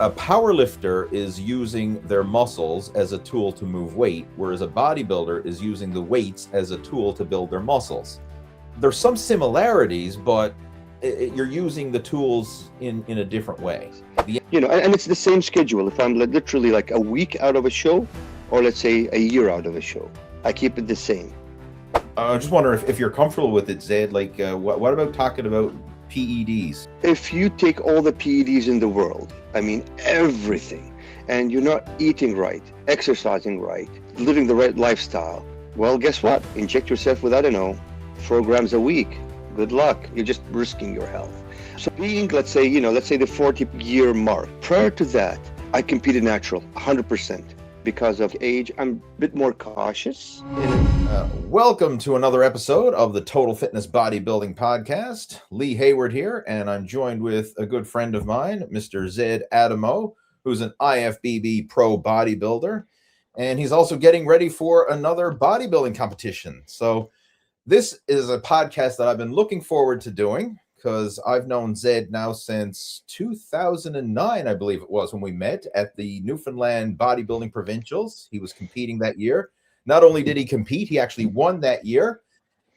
A power lifter is using their muscles as a tool to move weight, whereas a bodybuilder is using the weights as a tool to build their muscles. There's some similarities, but you're using the tools in a different way. And it's the same schedule. If I'm literally like a week out of a show, or let's say a year out of a show, I keep it the same. I just wonder if you're comfortable with it, Zed. Like, what about talking about PEDs? If you take all the PEDs in the world, I mean everything, and you're not eating right, exercising right, living the right lifestyle, well, guess what? Inject yourself with, I don't know, 4 grams a week. Good luck. You're just risking your health. So being, let's say the 40-year mark, prior to that, I competed natural, 100%. Because of age, I'm a bit more cautious. Welcome to another episode of the Total Fitness Bodybuilding Podcast. Lee Hayward here, and I'm joined with a good friend of mine, Mr. Zed Adamo, who's an IFBB pro bodybuilder, and he's also getting ready for another bodybuilding competition. So this is a podcast that I've been looking forward to doing because I've known Zed now since 2009, I believe it was, when we met at the Newfoundland Bodybuilding Provincials. He was competing that year. Not only did he compete, he actually won that year.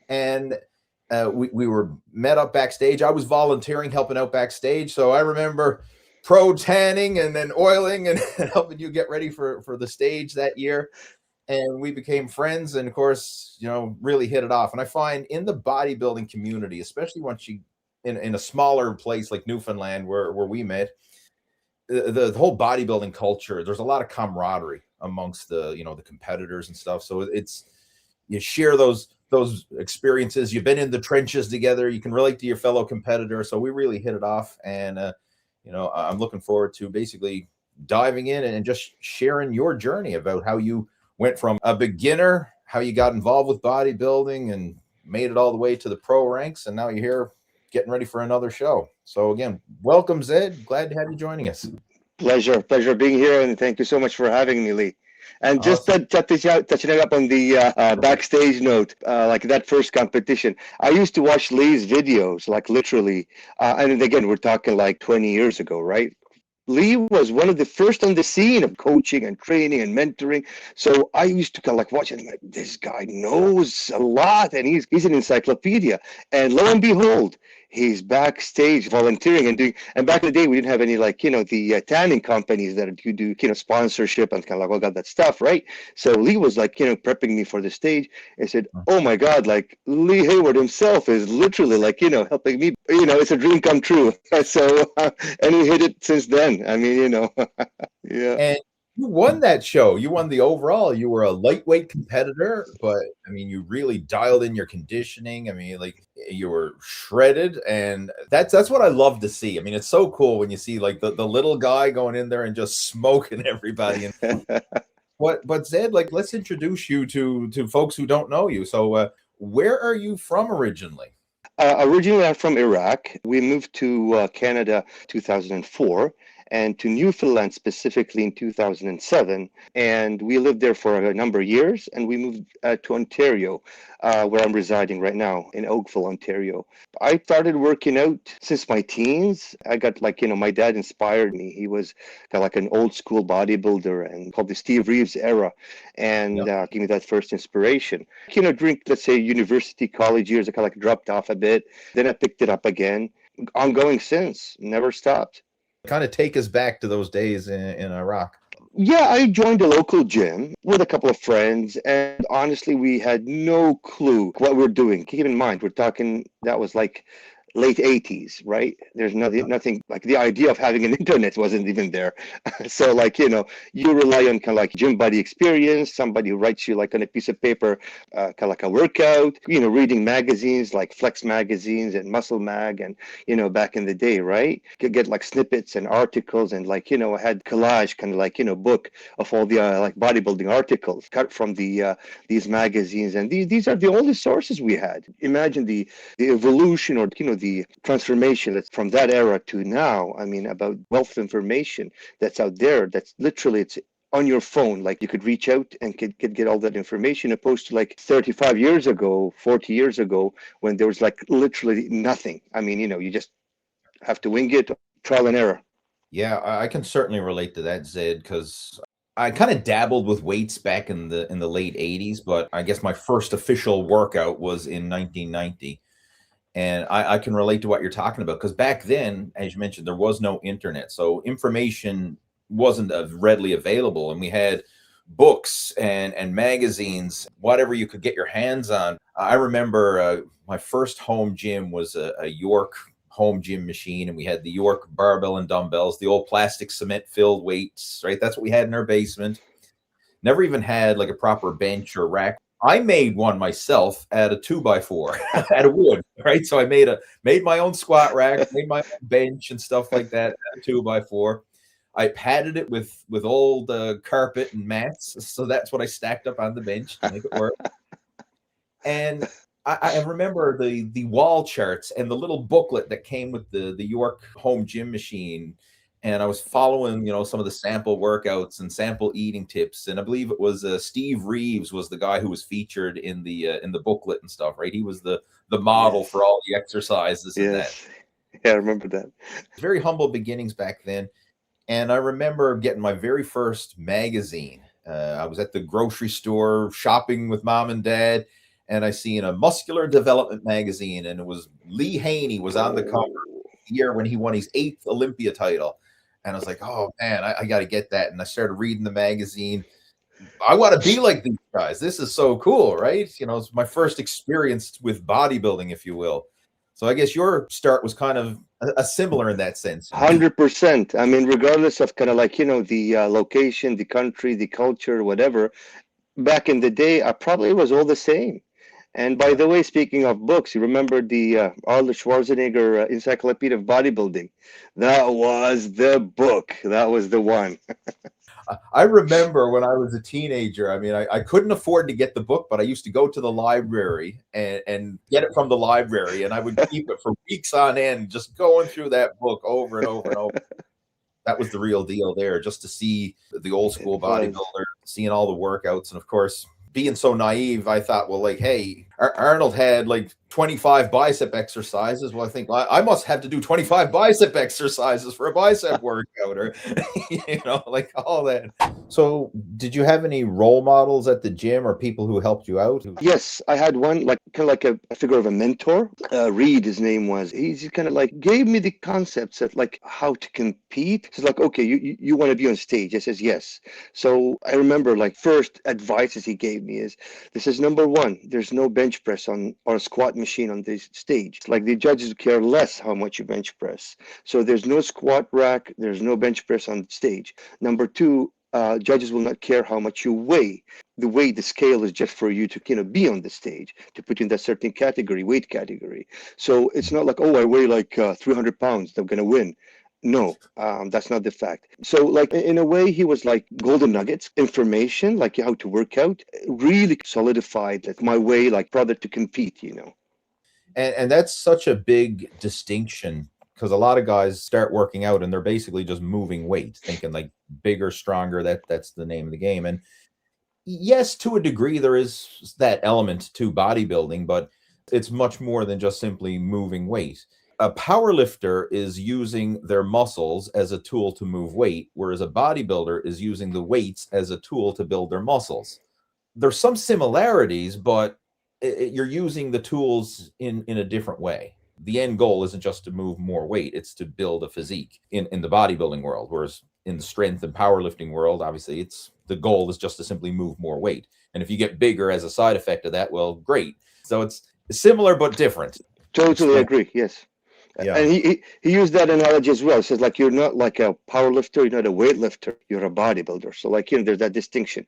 And we were met up backstage. I was volunteering, helping out backstage. So I remember pro tanning and then oiling and helping you get ready for the stage that year. And we became friends and, of course, really hit it off. And I find in the bodybuilding community, especially once you in a smaller place like Newfoundland where we met, the whole bodybuilding culture, there's a lot of camaraderie amongst the competitors and stuff. So you share those experiences. You've been in the trenches together. You can relate to your fellow competitor. So we really hit it off. And I'm looking forward to basically diving in and just sharing your journey about how you went from a beginner, how you got involved with bodybuilding and made it all the way to the pro ranks, and now you're here getting ready for another show. So again, welcome, Zed. Glad to have you joining us. Pleasure being here, and thank you so much for having me, Lee. And just Awesome. touching up on the backstage note, like that first competition, I used to watch Lee's videos, like literally, and again, we're talking like 20 years ago, right? Lee was one of the first on the scene of coaching and training and mentoring. So I used to kind of like watch it, and like, this guy knows a lot, and he's an encyclopedia. And lo and behold, he's backstage volunteering and doing. And back in the day, we didn't have any the tanning companies that you do sponsorship and kind of like all that stuff, right? So Lee was like prepping me for the stage. I said, "Oh my God, like Lee Hayward himself is literally like helping me. It's a dream come true." So and he hit it since then. I mean, yeah. And you won that show. You won the overall. You were a lightweight competitor, but I mean, you really dialed in your conditioning. I mean, like you were shredded, and that's what I love to see. I mean, it's so cool when you see like the little guy going in there and just smoking everybody. But Zed, like, let's introduce you to folks who don't know you. So, where are you from originally? Originally, I'm from Iraq. We moved to Canada 2004 and to Newfoundland specifically in 2007. And we lived there for a number of years. And we moved to Ontario, where I'm residing right now in Oakville, Ontario. I started working out since my teens. I got my dad inspired me. He was kind of like an old school bodybuilder and called the Steve Reeves era, and gave me that first inspiration. During, let's say, university, college years, I kind of like dropped off a bit. Then I picked it up again. Ongoing since, never stopped. Kind of take us back to those days in Iraq. Yeah, I joined a local gym with a couple of friends, and honestly, we had no clue what we're doing. Keep in mind, we're talking that was like late 80s, right? There's nothing like the idea of having an internet wasn't even there. So you rely on kind of like gym buddy experience, somebody who writes you like on a piece of paper, kind of like a workout, reading magazines like Flex magazines and Muscle Mag and, back in the day, right? You get like snippets and articles and I had collage kind of like, book of all the like bodybuilding articles cut from these magazines. And these are the only sources we had. Imagine the evolution or, the transformation that's from that era to now. I mean, about wealth of information that's out there. That's literally it's on your phone. Like you could reach out and could get all that information, opposed to like 35 years ago, 40 years ago, when there was like literally nothing. I mean, you just have to wing it, trial and error. Yeah, I can certainly relate to that, Zed, because I kind of dabbled with weights back in the late '80s, but I guess my first official workout was in 1990. And I can relate to what you're talking about because back then, as you mentioned, there was no internet, so information wasn't readily available, and we had books and magazines, whatever you could get your hands on. I remember my first home gym was a York home gym machine, and we had the York barbell and dumbbells, the old plastic cement filled weights, right? That's what we had in our basement. Never even had like a proper bench or rack. I made one myself out of 2x4 out of wood, right? So I made my own squat rack, made my own bench and stuff like that out of 2x4. I padded it with old carpet and mats, so that's what I stacked up on the bench to make it work. And I remember the wall charts and the little booklet that came with the York home gym machine. And I was following, some of the sample workouts and sample eating tips. And I believe it was Steve Reeves was the guy who was featured in the booklet and stuff, right? He was the model Yes, for all the exercises and that. yes, yeah, I remember that. Very humble beginnings back then. And I remember getting my very first magazine. I was at the grocery store shopping with mom and dad, and I seen a muscular development magazine, and it was Lee Haney was on the cover Oh, the year when he won his eighth Olympia title. And I was like, oh man, I got to get that. And I started reading the magazine. I want to be like these guys. This is so cool, right? It's my first experience with bodybuilding, if you will. So I guess your start was kind of a similar in that sense. 100%. I mean, regardless of kind of like, the location, the country, the culture, whatever, back in the day, I probably was all the same. And by Yeah. the way, speaking of books, you remember the Arnold Schwarzenegger Encyclopedia of Bodybuilding? That was the book. That was the one. I remember when I was a teenager. I mean, I couldn't afford to get the book, but I used to go to the library and get it from the library, and I would keep it for weeks on end, just going through that book over and over and over. That was the real deal there, just to see the old It school was. bodybuilder, seeing all the workouts, and of course, being so naive, I thought, well, like, hey, Arnold had like 25 bicep exercises. Well, I think well, I must have to do 25 bicep exercises for a bicep workout, or like all that. So, did you have any role models at the gym or people who helped you out? Yes, I had one like kind of like a figure of a mentor. Reed, his name was. He's kind of like gave me the concepts of like how to compete. He's like, okay, you want to be on stage? I says yes. So I remember like first advices he gave me is this is number one. There's no bench press on or a squat machine on this stage. Like the judges care less how much you bench press. So there's no squat rack. There's no bench press on stage. Number two. Judges will not care how much you weigh. The scale is just for you to be on the stage to put you in that certain category, weight category. So it's not like, oh, I weigh like 300 pounds, I'm gonna win. No, that's not the fact. So like in a way, he was like golden nuggets, information like how to work out, really solidified like my way, like brother to compete. And that's such a big distinction because a lot of guys start working out and they're basically just moving weight, thinking like bigger, stronger. That's the name of the game. And yes, to a degree, there is that element to bodybuilding, but it's much more than just simply moving weight. A power lifter is using their muscles as a tool to move weight, whereas a bodybuilder is using the weights as a tool to build their muscles. There's some similarities, but you're using the tools in a different way. The end goal isn't just to move more weight, it's to build a physique in the bodybuilding world, whereas in the strength and powerlifting world, obviously it's the goal is just to simply move more weight. And if you get bigger as a side effect of that, well, great. So it's similar but different. Totally Explain. agree. Yes. Yeah. And he used that analogy as well. He says like you're not like a power lifter, you're not a weightlifter, you're a bodybuilder. So like there's that distinction.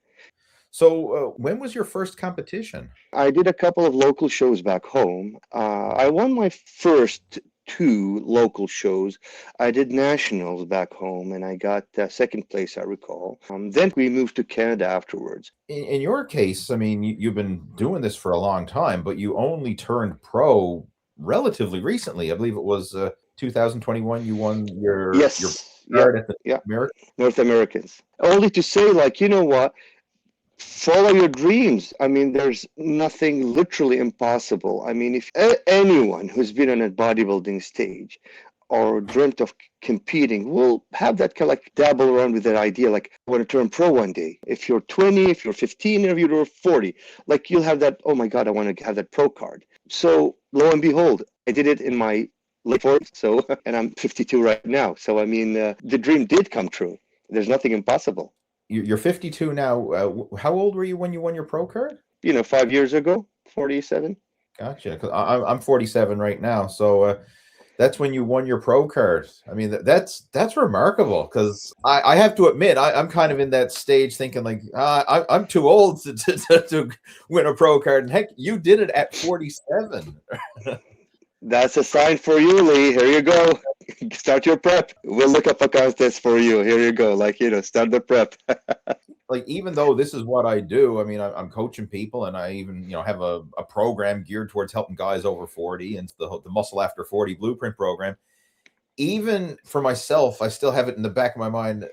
So when was your first competition? I did a couple of local shows back home. I won my first two local shows. I did nationals back home and I got second place, I recall. Then we moved to Canada afterwards. In your case, I mean, you've been doing this for a long time, but you only turned pro relatively recently. I believe it was 2021. You won your Yes, yeah, card at the yeah, American. North Americans. Only to say, like, you know what? Follow your dreams. I mean, there's nothing literally impossible. I mean, if anyone who's been on a bodybuilding stage or dreamt of competing will have that kind of like dabble around with that idea, like I want to turn pro one day. If you're 20, if you're 15, or if you're 40, like you'll have that, oh my God, I want to have that pro card. So lo and behold, I did it in my late 40s. So, and I'm 52 right now. So, I mean, the dream did come true. There's nothing impossible. You're 52 now. How old were you when you won your pro card? 5 years ago, 47. Gotcha. 'Cause I'm 47 right now. So that's when you won your pro card. I mean, that's remarkable because I have to admit, I'm kind of in that stage thinking like, I'm too old to win a pro card. And heck, you did it at 47. That's a sign for you, Lee. Here you go. Start your prep. We'll look up a contest for you. Here you go. Like, start the prep. Like, even though this is what I do, I mean, I'm coaching people, and I even, have a program geared towards helping guys over 40, and the Muscle After 40 Blueprint program. Even for myself, I still have it in the back of my mind.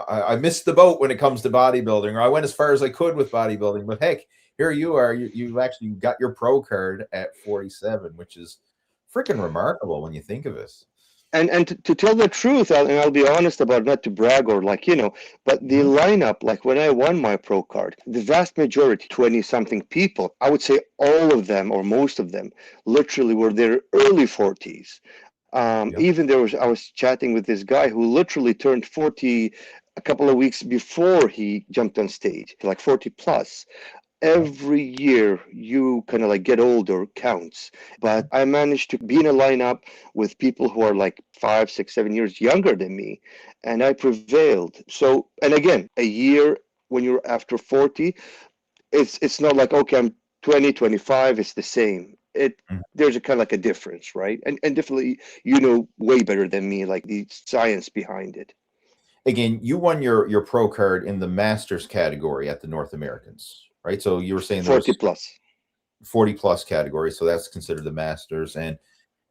I missed the boat when it comes to bodybuilding, or I went as far as I could with bodybuilding. But heck, here you are. You've actually got your pro card at 47, which is freaking remarkable when you think of this. And to tell the truth, I'll be honest about, not to brag or but the lineup, like when I won my pro card, the vast majority, 20 something people, I would say all of them or most of them literally were their early 40s. Even I was chatting with this guy who literally turned 40 a couple of weeks before he jumped on stage, like 40 plus. Every year you kind of like get older counts, but I managed to be in a lineup with people who are like 5, 6, 7 years younger than me, and I prevailed. So, and again, a year when you're after 40, it's not like, okay, I'm 20, 25, it's the same. There's a kind of like a difference, right? And definitely way better than me, like the science behind it. Again, you won your pro card in the Masters category at the North Americans, right? So you were saying 40 plus. 40 plus category, so that's considered the Masters, and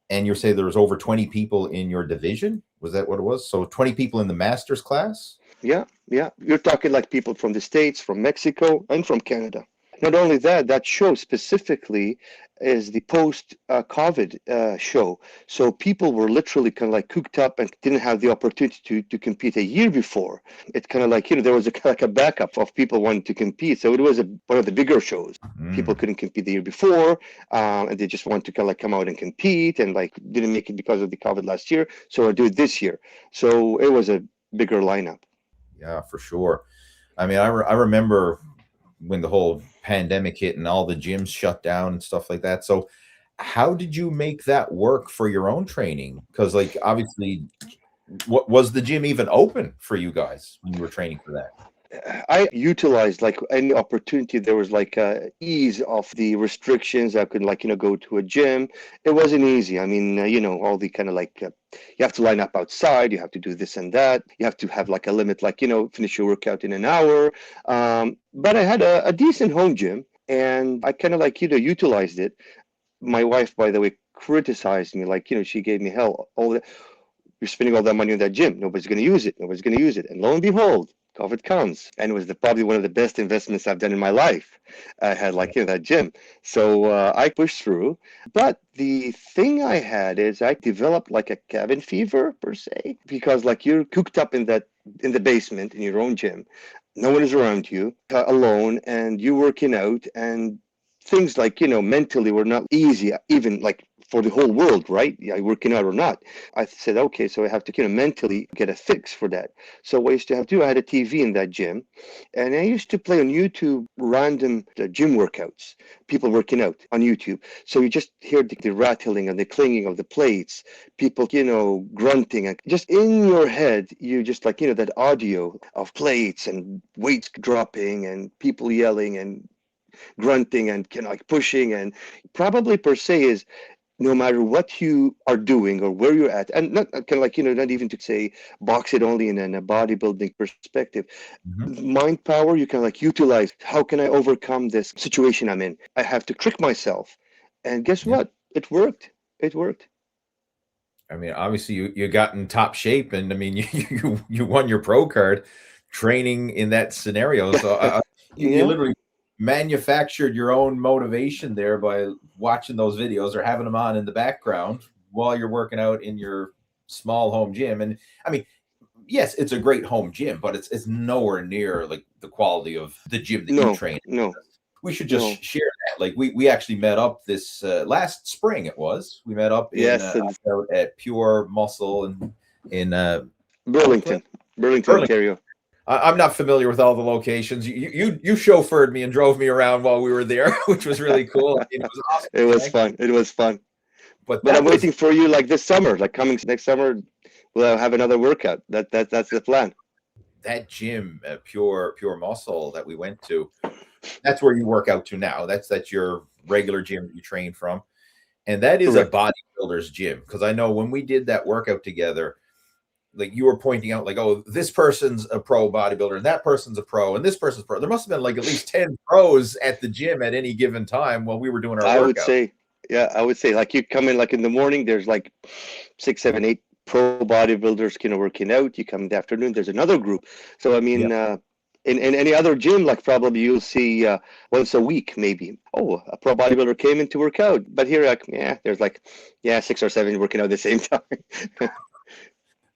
you're saying there was over 20 people in your division. Was that what it was? So 20 people in the Masters class? Yeah. You're talking like people from the States, from Mexico, and from Canada. Not only that, that show specifically is the post-COVID show. So people were literally kind of like cooked up and didn't have the opportunity to compete a year before. It's kind of like, there was like a backup of people wanting to compete. So it was one of the bigger shows. People couldn't compete the year before, and they just wanted to kind of like come out and compete, and like didn't make it because of the COVID last year. So I do it this year. So it was a bigger lineup. Yeah, for sure. I mean, I remember when the whole pandemic hit and all the gyms shut down and stuff like that. So how did you make that work for your own training? Because like, obviously, what was the gym even open for you guys when you were training for that? I utilized like any opportunity. There was like ease of the restrictions. I could go to a gym. It wasn't easy. I mean, all the kind of like you have to line up outside. You have to do this and that. You have to have like a limit, like finish your workout in an hour. But I had a decent home gym, and I kind of like utilized it. My wife, by the way, criticized me, like she gave me hell. You're spending all that money on that gym. Nobody's going to use it. Nobody's going to use it. And lo and behold, COVID comes, and it was probably one of the best investments I've done in my life. I had that gym, so I pushed through. But the thing I had is I developed like a cabin fever per se, because like you're cooped up in the basement in your own gym, no one is around you, alone, and you working out, and things like mentally were not easy, even like for the whole world, right? Yeah, working out or not. I said, okay, so I have to mentally get a fix for that. So what I used to have to do, I had a TV in that gym, and I used to play on YouTube random gym workouts, people working out on YouTube. So you just hear the rattling and the clanging of the plates, people, grunting, and just in your head, you just like, that audio of plates and weights dropping and people yelling and grunting and like pushing, and probably per se is, no matter what you are doing or where you're at, and not kind of like, not even to say box it only in a bodybuilding perspective, mind power, you can like utilize, how can I overcome this situation I'm in? I have to trick myself. And guess what? It worked. It worked. I mean, obviously you got in top shape, and I mean, you won your pro card training in that scenario. So you literally manufactured your own motivation there by watching those videos or having them on in the background while you're working out in your small home gym. And I mean, yes, it's a great home gym, but it's nowhere near like the quality of the gym that you No, train. no, We should just no. share that. Like we actually met up this last spring. It was we met up in Yes, it's out at Pure Muscle and in Northwest Burlington, Burlington. Ontario. I'm not familiar with all the locations. You chauffeured me and drove me around while we were there, which was really cool. I mean, it was awesome. It was fun. It was fun. But But that I'm was waiting for you like this summer, like coming next summer. We'll have another workout. That's the plan. that gym, Pure Muscle that we went to. That's where you work out to now. That's your regular gym that you train from, and that is a Correct. bodybuilder's gym. Because I know when we did that workout together, like you were pointing out, like, oh, this person's a pro bodybuilder, and that person's a pro, and this person's pro. There must have been like at least 10 pros at the gym at any given time while we were doing our I would workout. say, yeah, I would say like you come in like in the morning, there's like 6, 7, 8 pro bodybuilders, working out. You come in the afternoon, there's another group. So I Yeah. mean, in any other gym, like probably you'll see once a week, maybe. Oh, a pro bodybuilder came in to work out. But here, like, yeah, there's like, yeah, 6 or 7 working out at the same time.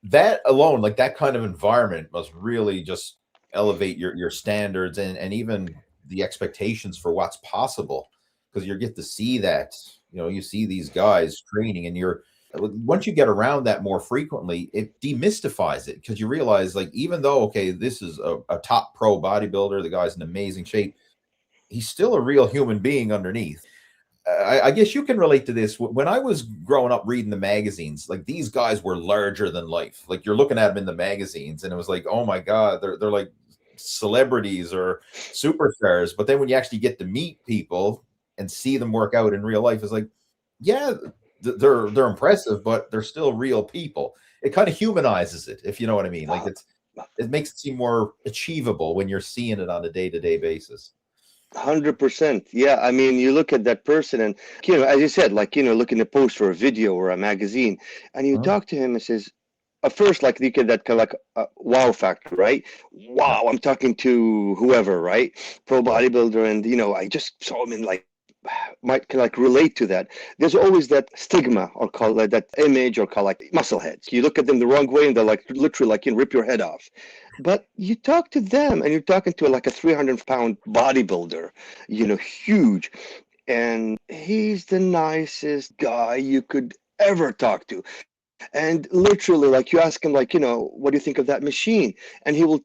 That alone, like that kind of environment must really just elevate your standards and even the expectations for what's possible. Because you get to see that, you see these guys training, and you're once you get around that more frequently, it demystifies it because you realize, like, even though, okay, this is a top pro bodybuilder, the guy's in amazing shape, he's still a real human being underneath. I guess you can relate to this. When I was growing up reading the magazines, like these guys were larger than life. Like you're looking at them in the magazines, and it was like, oh my god, they're like celebrities or superstars. But then when you actually get to meet people and see them work out in real life, it's like, yeah, they're impressive, but they're still real people. It kind of humanizes it, if you know what I mean. Like it makes it seem more achievable when you're seeing it on a day-to-day basis. 100%. Yeah, I mean, you look at that person, and as you said, like looking at a post or a video or a magazine, and you Uh-huh. talk to him and says, at first, like you get that kind of like wow factor, right? Yeah, Wow, I'm talking to whoever, right? Pro yeah. bodybuilder, and I just saw him in like might can like relate to that. There's always that stigma or call that image or call like muscle heads. You look at them the wrong way and they're like literally like rip your head off. But you talk to them and you're talking to like a 300-pound bodybuilder, huge, and he's the nicest guy you could ever talk to. And literally, like you ask him, like, what do you think of that machine? And he'll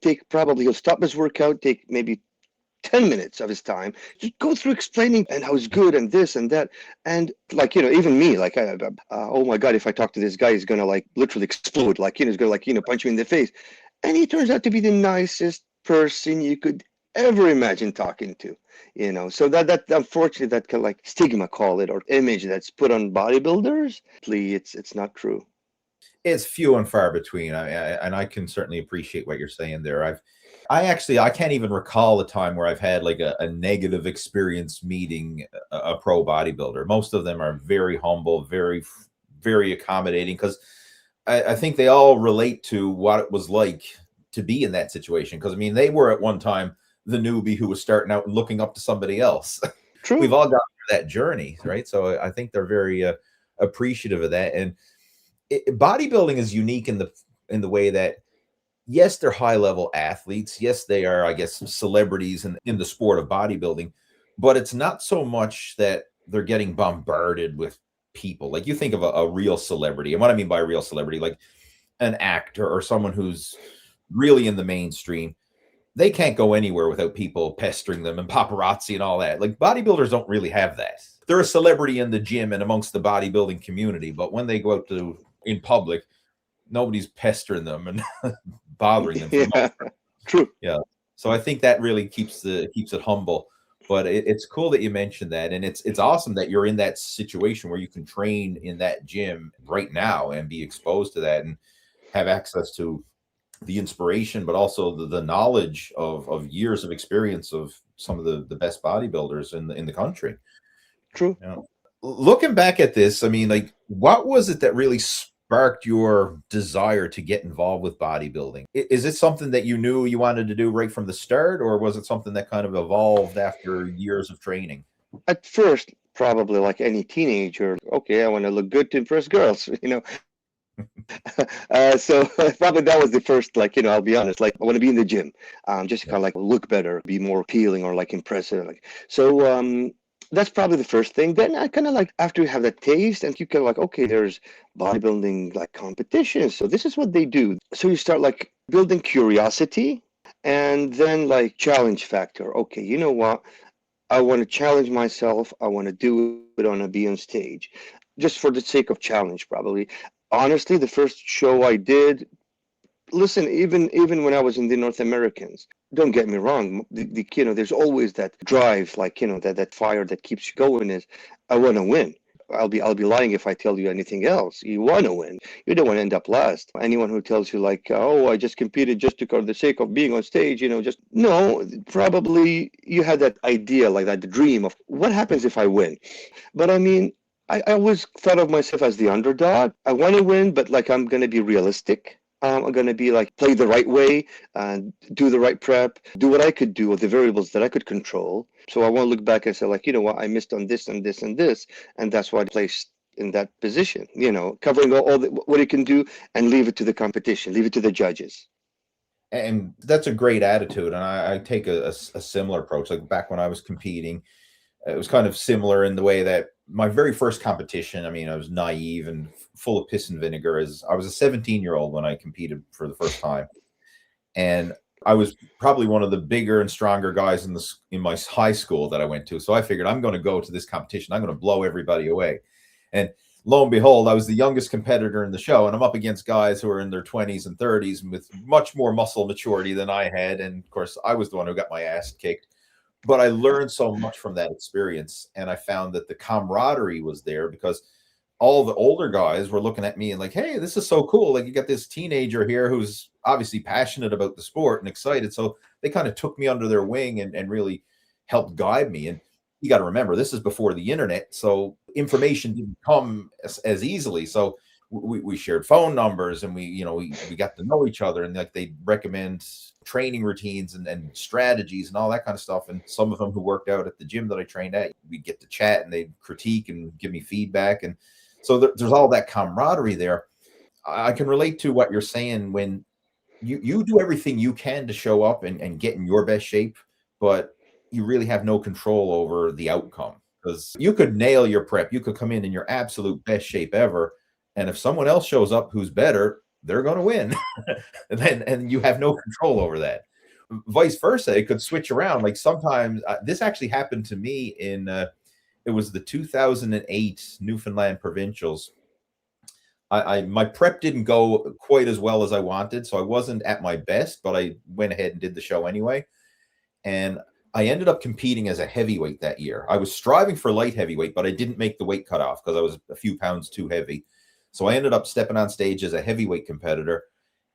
stop his workout, take maybe 10 minutes of his time, just go through explaining and how it's good and this and that. And like, even me, like, oh my God, if I talk to this guy, he's going to like literally explode. Like, he's going to like, punch me in the face. And he turns out to be the nicest person you could ever imagine talking to, So that unfortunately, that kind of like stigma, call it, or image that's put on bodybuilders, it's not true. It's few and far between. And I can certainly appreciate what you're saying there. I can't even recall a time where I've had like a negative experience meeting a pro bodybuilder. Most of them are very humble, very, very accommodating because I think they all relate to what it was like to be in that situation. Because I mean, they were at one time the newbie who was starting out and looking up to somebody else. True. We've all gone through that journey, right? So I think they're very appreciative of that. And bodybuilding is unique in the way that, yes, they're high level athletes. Yes, they are, I guess, celebrities in the sport of bodybuilding, but it's not so much that they're getting bombarded with people. Like you think of a real celebrity. And what I mean by real celebrity, like an actor or someone who's really in the mainstream, they can't go anywhere without people pestering them and paparazzi and all that. Like bodybuilders don't really have that. They're a celebrity in the gym and amongst the bodybuilding community, but when they go out to in public, nobody's pestering them and bothering them for the Yeah, most part. true. Yeah. So I think that really keeps it humble. But it's cool that you mentioned that, and it's awesome that you're in that situation where you can train in that gym right now and be exposed to that and have access to the inspiration, but also the knowledge of years of experience of some of the best bodybuilders in the country. True. Yeah. Looking back at this, I mean, like, what was it that really sparked your desire to get involved with bodybuilding? Is it something that you knew you wanted to do right from the start, or was it something that kind of evolved after years of training? At first, probably like any teenager, okay, I want to look good to impress girls, So probably that was the first, like, I'll be honest, like I want to be in the gym, just to Yeah. kind of like look better, be more appealing or like impressive. Like, so that's probably the first thing. Then I kind of like, after you have that taste and you kind of like, okay, there's bodybuilding like competitions. So this is what they do. So you start like building curiosity and then like challenge factor. Okay, you know what? I want to challenge myself. I want to do it. I want to be on stage, just for the sake of challenge, probably. Honestly, the first show I did, listen, even when I was in the North Americans, don't get me wrong, there's always that drive, like, that fire that keeps you going is, I want to win. I'll be lying if I tell you anything else. You want to win. You don't want to end up last. Anyone who tells you like, oh, I just competed just to for the sake of being on stage, just no. Probably you had that idea, like that dream of what happens if I win. But I mean, I always thought of myself as the underdog. I want to win, but like I'm gonna be realistic. I'm gonna be like play the right way and do the right prep, do what I could do with the variables that I could control. So I won't look back and say like, you know what, I missed on this and this and this, and that's why I placed in that position. Covering what you can do and leave it to the competition, leave it to the judges. And that's a great attitude. And I take a similar approach. Like back when I was competing, it was kind of similar in the way that my very first competition, I mean, I was naive and full of piss and vinegar. As I was a 17-year-old when I competed for the first time, and I was probably one of the bigger and stronger guys in my high school that I went to. So I figured I'm going to go to this competition. I'm going to blow everybody away. And lo and behold, I was the youngest competitor in the show, and I'm up against guys who are in their 20s and 30s with much more muscle maturity than I had. And of course, I was the one who got my ass kicked. But I learned so much from that experience, and I found that the camaraderie was there because all the older guys were looking at me and like, hey, this is so cool. Like, you got this teenager here who's obviously passionate about the sport and excited. So they kind of took me under their wing and really helped guide me. And you got to remember, this is before the internet. So information didn't come as easily. So we shared phone numbers, and we got to know each other, and like they recommend training routines and strategies and all that kind of stuff. And some of them who worked out at the gym that I trained at, we get to chat and they critique and give me feedback. And so there's all that camaraderie there. I can relate to what you're saying when you do everything you can to show up and get in your best shape, but you really have no control over the outcome, because you could nail your prep. You could come in your absolute best shape ever. And if someone else shows up who's better, they're going to win. and you have no control over that. Vice versa, it could switch around. Like sometimes this actually happened to me in it was the 2008 Newfoundland Provincials. I my prep didn't go quite as well as I wanted, so I wasn't at my best, but I went ahead and did the show anyway. And I ended up competing as a heavyweight that year. I was striving for light heavyweight, but I didn't make the weight cutoff because I was a few pounds too heavy. So I ended up stepping on stage as a heavyweight competitor,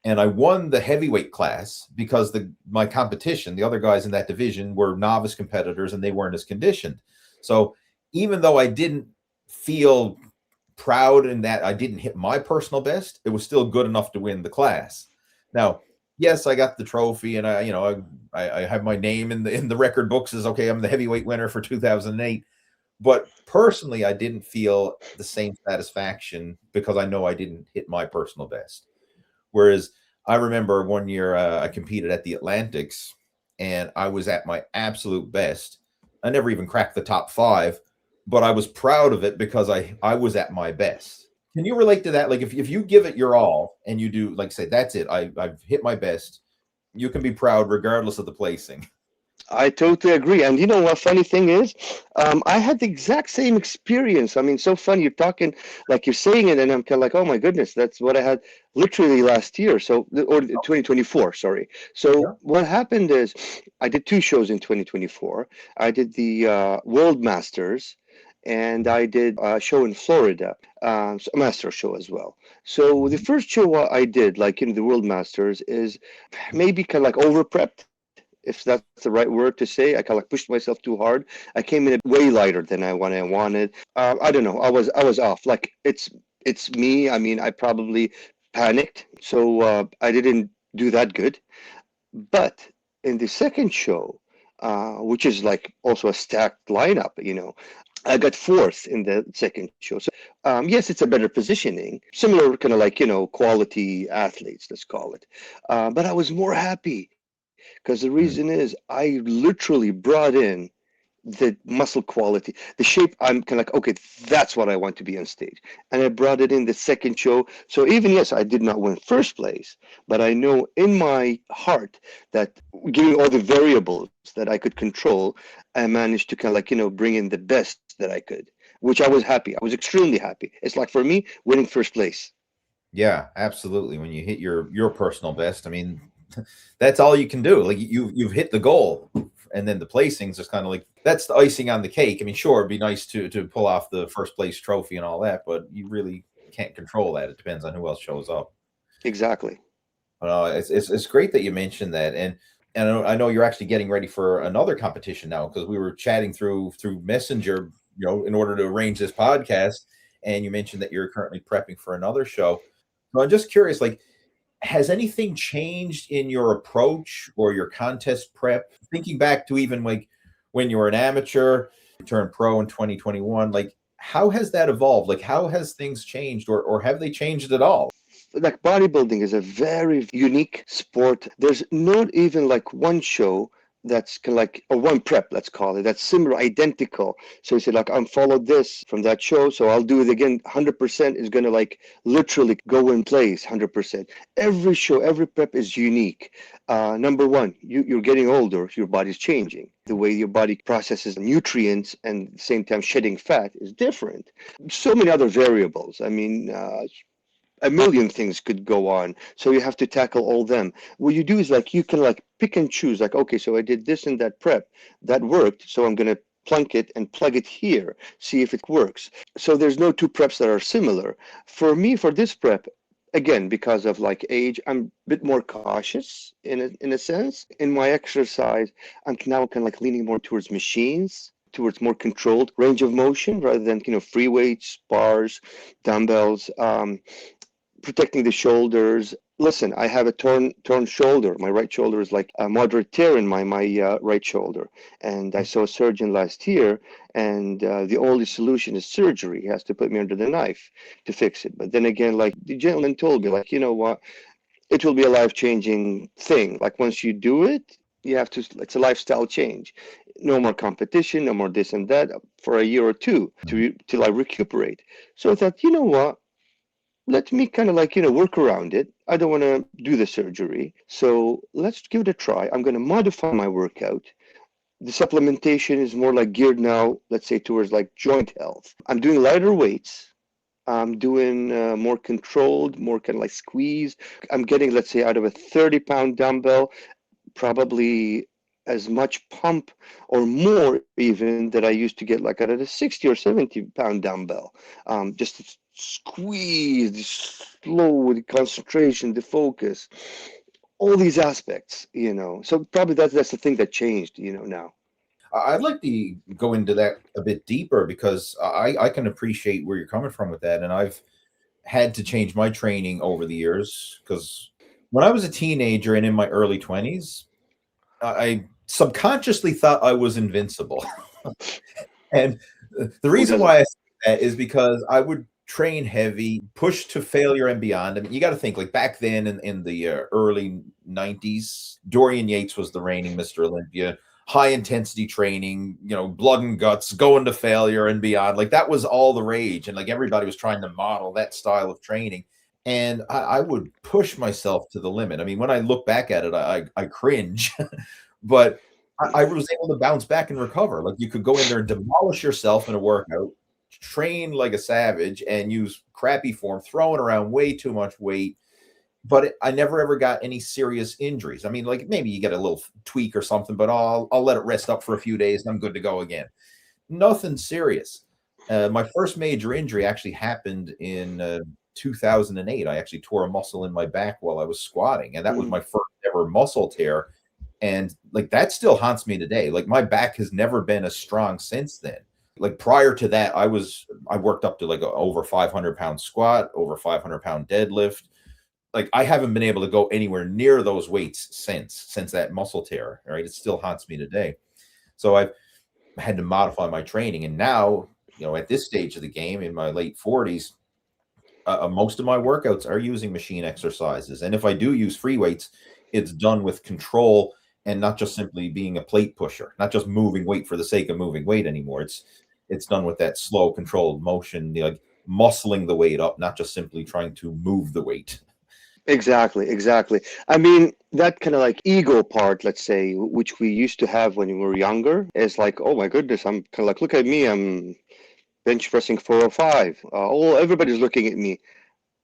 and I won the heavyweight class because my competition, the other guys in that division, were novice competitors and they weren't as conditioned. So even though I didn't feel proud in that I didn't hit my personal best, it was still good enough to win the class. Now, yes, I got the trophy, and I have my name in the record books as, okay, I'm the heavyweight winner for 2008. But personally, I didn't feel the same satisfaction because I know I didn't hit my personal best. Whereas I remember one year I competed at the Atlantics, and I was at my absolute best. I never even cracked the top 5, but I was proud of it because I was at my best. Can you relate to that? Like if you give it your all and you do, like, say, that's it, I've hit my best, you can be proud regardless of the placing. I totally agree. And you know what funny thing is? I had the exact same experience. I mean, so funny. You're talking like you're saying it, and I'm kind of like, oh my goodness, that's what I had literally last year. So, or 2024, sorry. Yeah. So what happened is I did 2 shows in 2024. I did the World Masters, and I did a show in Florida, a master show as well. So the Mhm. first show I did, like in the World Masters, is maybe kind of like over prepped, if that's the right word to say. I kind of like pushed myself too hard. I came in way lighter than I wanted. I don't know. I was off. Like it's me. I mean, I probably panicked, so I didn't do that good. But in the second show, which is like also a stacked lineup, I got fourth in the second show. So, yes, it's a better positioning, similar kind of like, quality athletes, let's call it. But I was more happy because the reason Mm. is I literally brought in the muscle quality, the shape. I'm kind of like, okay, that's what I want to be on stage. And I brought it in the second show. So even, yes, I did not win first place, but I know in my heart that given all the variables that I could control, I managed to kind of like, bring in the best that I could, which I was happy. I was extremely happy. It's like for me, winning first place. Yeah, absolutely. When you hit your personal best, I mean, that's all you can do. Like you've hit the goal, and then the placings is kind of like that's the icing on the cake. I mean, sure, it'd be nice to pull off the first place trophy and all that, but you really can't control that. It depends on who else shows up. Exactly. It's great that you mentioned that, and I know you're actually getting ready for another competition now because we were chatting through Messenger, in order to arrange this podcast, and you mentioned that you're currently prepping for another show. So I'm just curious, like, has anything changed in your approach or your contest prep? Thinking back to even like when you were an amateur, turned pro in 2021, like how has that evolved? Like how has things changed or have they changed at all? Like bodybuilding is a very unique sport. There's not even like one show that's kind of like, or one prep, let's call it, that's similar, identical. So you say like, I'm followed this from that show, so I'll do it again. 100% is going to like literally go in place. 100%. Every show, every prep is unique. Number one, you're getting older, your body's changing. The way your body processes nutrients and at the same time shedding fat is different. So many other variables. I mean, a million things could go on, so you have to tackle all them. What you do is like you can like pick and choose, like, okay, so I did this in that prep, that worked, so I'm going to plunk it and plug it here, see if it works. So there's no two preps that are similar. For me, for this prep, again, because of like age, I'm a bit more cautious in a sense. In my exercise, I'm now kind of like leaning more towards machines, towards more controlled range of motion rather than free weights, bars, dumbbells. Protecting the shoulders. Listen, I have a torn shoulder. My right shoulder is like a moderate tear in my right shoulder, and I saw a surgeon last year, and the only solution is surgery. He has to put me under the knife to fix it. But then again, like the gentleman told me, like, you know what, it will be a life-changing thing. Like once you do it, you have to. It's a lifestyle change. No more competition, no more this and that for a year or two till I recuperate. So I thought, you know what, let me kind of like work around it. I don't want to do the surgery, so let's give it a try. I'm going to modify my workout. The supplementation is more like geared now, let's say, towards like joint health. I'm doing lighter weights. I'm doing more controlled, more kind of like squeeze. I'm getting, let's say, out of a 30-pound dumbbell, probably as much pump or more even that I used to get like out of a 60 or 70-pound dumbbell. Just to squeeze, the slow, the concentration, the focus, all these aspects. So probably that's the thing that changed, now. I'd like to go into that a bit deeper because I can appreciate where you're coming from with that. And I've had to change my training over the years because when I was a teenager and in my early 20s, I subconsciously thought I was invincible. And the Who reason doesn't? why I say that is because I would train heavy, push to failure and beyond. I mean, you got to think like back then in the early 90s, Dorian Yates was the reigning Mr. Olympia. High intensity training, blood and guts, going to failure and beyond. Like that was all the rage. And like everybody was trying to model that style of training. And I would push myself to the limit. I mean, when I look back at it, I cringe, but I was able to bounce back and recover. Like you could go in there and demolish yourself in a workout, train like a savage, and use crappy form, throwing around way too much weight. But I never ever got any serious injuries. I mean, like maybe you get a little tweak or something, but I'll let it rest up for a few days and I'm good to go again. Nothing serious. My first major injury actually happened in 2008. I actually tore a muscle in my back while I was squatting, and that was Mm. my first ever muscle tear. And like that still haunts me today. Like my back has never been as strong since then. Like prior to that, I worked up to like a over 500-pound squat, over 500-pound deadlift. Like I haven't been able to go anywhere near those weights since that muscle tear. Right, it still haunts me today. So I've had to modify my training, and now at this stage of the game in my late 40s, most of my workouts are using machine exercises. And if I do use free weights, it's done with control and not just simply being a plate pusher, not just moving weight for the sake of moving weight anymore. It's done with that slow, controlled motion, like muscling the weight up, not just simply trying to move the weight. Exactly, exactly. I mean, that kind of like ego part, let's say, which we used to have when we were younger, is like, oh my goodness, I'm kind of like, look at me, I'm bench pressing 405. Oh, everybody's looking at me.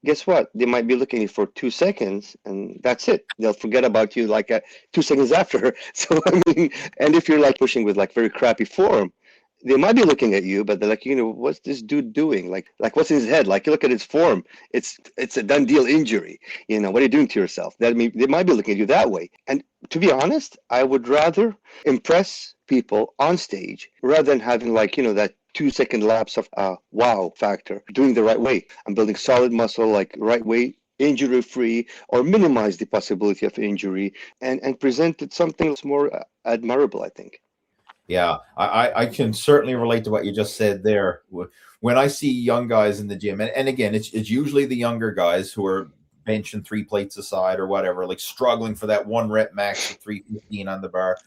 Guess what? They might be looking at you for 2 seconds, and that's it. They'll forget about you like 2 seconds after. So I mean, and if you're like pushing with like very crappy form, they might be looking at you, but they're like, what's this dude doing? Like what's in his head? Like, you look at his form. It's a done deal injury. What are you doing to yourself? They might be looking at you that way. And to be honest, I would rather impress people on stage rather than having like that 2 second lapse of wow factor. Doing the right way. I'm building solid muscle, like right way, injury free, or minimize the possibility of injury, and present it something that's more admirable, I think. Yeah, I can certainly relate to what you just said there. When I see young guys in the gym, and again, it's usually the younger guys who are benching 3 plates aside or whatever, like struggling for that 1 rep max of 315 on the bar.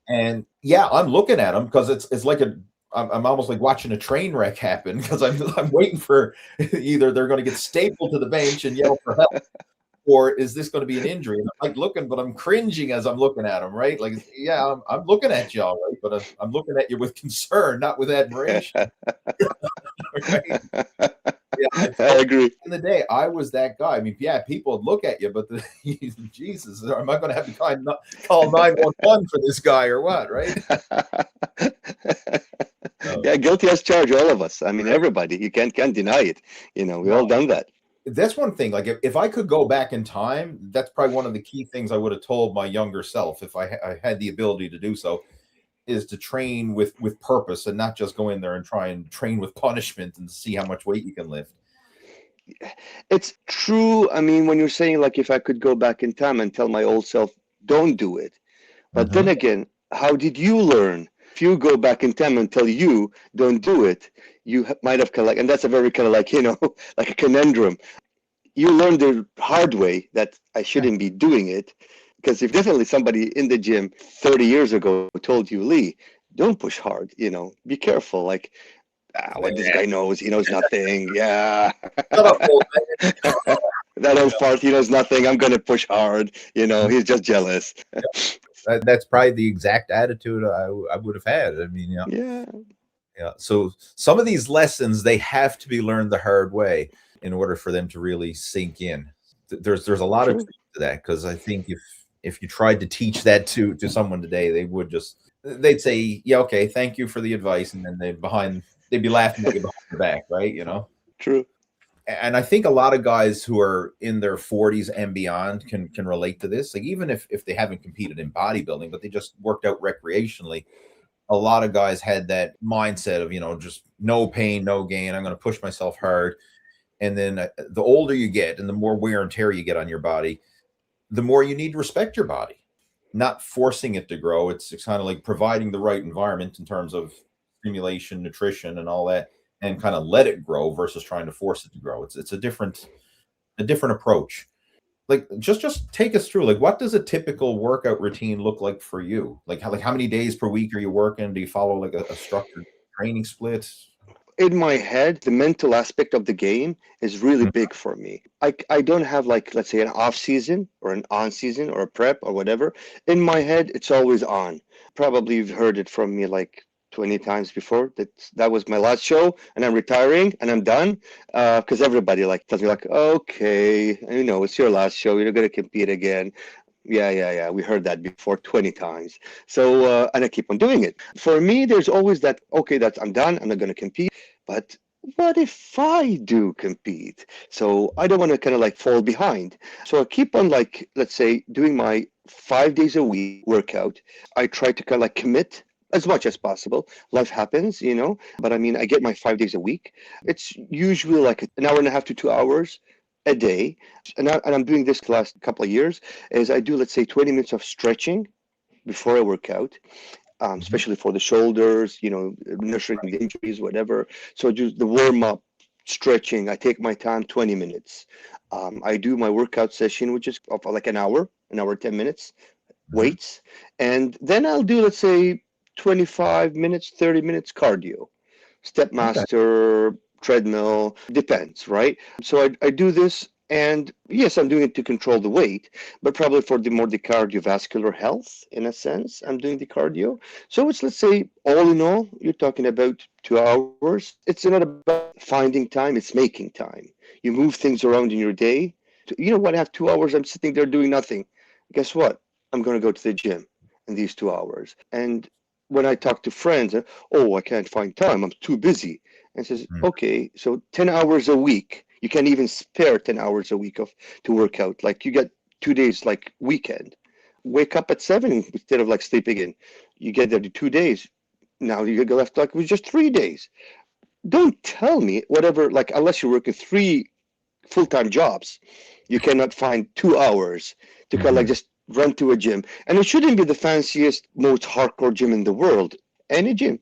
And yeah, I'm looking at them because it's like I'm almost like watching a train wreck happen because I'm waiting for either they're going to get stapled to the bench and yell for help, or is this going to be an injury? And I'm like looking, but I'm cringing as I'm looking at them, right? Like, yeah, I'm looking at you all right, but I'm looking at you with concern, not with admiration. Right? Yeah, I agree. in the day, I was that guy. I mean, yeah, people would look at you, but Jesus, am I going to have to call 911 for this guy or what? Right? Yeah, guilty as charged, all of us. I mean, everybody. You can't deny it. We all done that. That's one thing. Like, if I could go back in time, that's probably one of the key things I would have told my younger self if I had the ability to do so, is to train with purpose and not just go in there and try and train with punishment and see how much weight you can lift. It's true. I mean, when you're saying like, if I could go back in time and tell my old self, don't do it. But then again, how did you learn? If you go back in time and tell you don't do it, you might have kind of like, and that's a very kind of like, like a conundrum. You learned the hard way that I shouldn't be doing it. Because if definitely somebody in the gym 30 years ago told you, Lee, don't push hard, be careful. Like, what this guy knows, he knows nothing. Yeah. Shut up, old man. That old fart, he knows nothing. I'm going to push hard. He's just jealous. That's probably the exact attitude I would have had. I mean, Yeah. Yeah. So some of these lessons, they have to be learned the hard way in order for them to really sink in. There's a lot of truth to that, because I think if you tried to teach that to someone today, they'd say, yeah, okay, thank you for the advice, and then they'd be laughing at you behind your back, right? True. And I think a lot of guys who are in their 40s and beyond can relate to this. Like, even if they haven't competed in bodybuilding, but they just worked out recreationally, a lot of guys had that mindset of, just no pain, no gain. I'm going to push myself hard. And then the older you get and the more wear and tear you get on your body, the more you need to respect your body, not forcing it to grow. It's kind of like providing the right environment in terms of stimulation, nutrition, and all that, and kind of let it grow versus trying to force it to grow. It's a different approach. Like, just take us through, like, what does a typical workout routine look like for you? Like how many days per week are you working? Do you follow like a structured training split? In my head, the mental aspect of the game is really big for me. I don't have like, let's say, an off season or an on season or a prep or whatever. In my head, it's always on. Probably you've heard it from me like 20 times before. That was my last show and I'm retiring and I'm done. Because everybody like tells me like, okay, it's your last show. You're going to compete again. Yeah. We heard that before 20 times. So, and I keep on doing it. For me, there's always that, okay, I'm done. I'm not going to compete. But what if I do compete? So I don't want to kind of like fall behind. So I keep on like, let's say, doing my 5 days a week workout. I try to kind of like commit as much as possible. Life happens, but I mean, I get my 5 days a week. It's usually like an hour and a half to 2 hours a day. And I'm doing this the last couple of years, is I do, let's say, 20 minutes of stretching before I work out. Mhm. especially for the shoulders, nurturing the injuries, whatever. So just the warm up, stretching. I take my time, 20 minutes. I do my workout session, which is of like an hour, 10 minutes, Mhm. weights. And then I'll do, let's say, 25 minutes, 30 minutes cardio. Okay. Stepmaster, treadmill, depends, right? So I do this, and yes, I'm doing it to control the weight, but probably for the cardiovascular health, in a sense, I'm doing the cardio. So it's, let's say, all in all, you're talking about 2 hours. It's not about finding time, it's making time. You move things around in your day. You know what? I have 2 hours, I'm sitting there doing nothing. Guess what? I'm going to go to the gym in these 2 hours. And when I talk to friends, oh, I can't find time. I'm too busy. And says, Mm. okay, so 10 hours a week. You can even spare 10 hours a week of to work out. Like you get 2 days like weekend. Wake up at 7 instead of like sleeping in. You get there to 2 days. Now you get left like with just 3 days. Don't tell me whatever, like unless you're working three full-time jobs, you cannot find 2 hours to kind of like Mhm. just run to a gym. And it shouldn't be the fanciest, most hardcore gym in the world. Any gym,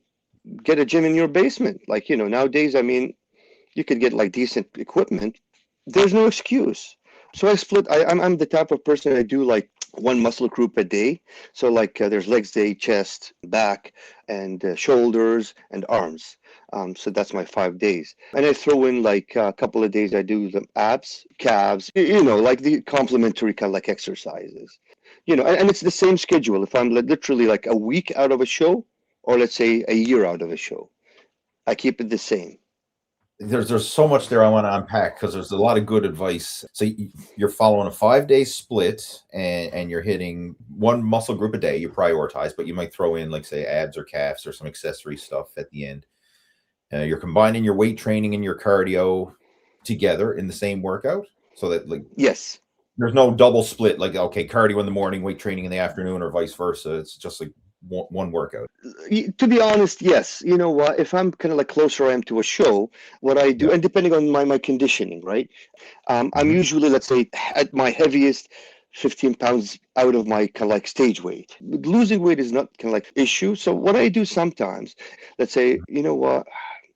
get a gym in your basement. Like, nowadays, I mean, you could get like decent equipment. There's no excuse. So I split. I'm the type of person I do like one muscle group a day. So like there's legs day, chest, back, and shoulders and arms. So that's my 5 days. And I throw in like a couple of days I do the abs, calves, like the complementary kind of like exercises. And it's the same schedule. If I'm literally like a week out of a show, or let's say a year out of a show, I keep it the same. There's so much there I want to unpack because there's a lot of good advice. So you're following a 5 day split, and you're hitting one muscle group a day. You prioritize, but you might throw in, like, say, abs or calves or some accessory stuff at the end. You're combining your weight training and your cardio together in the same workout, so that, like, Yes. there's no double split. Like, okay, cardio in the morning, weight training in the afternoon, or vice versa. It's just like one workout. To be honest, yes. You know what? If I'm kind of like closer I am to a show, what I Yeah. do, and depending on my conditioning, right? I'm Hmm. usually, let's say, at my heaviest, 15 pounds out of my kind of like stage weight. Losing weight is not kind of like issue. So what I do sometimes, let's say, you know what?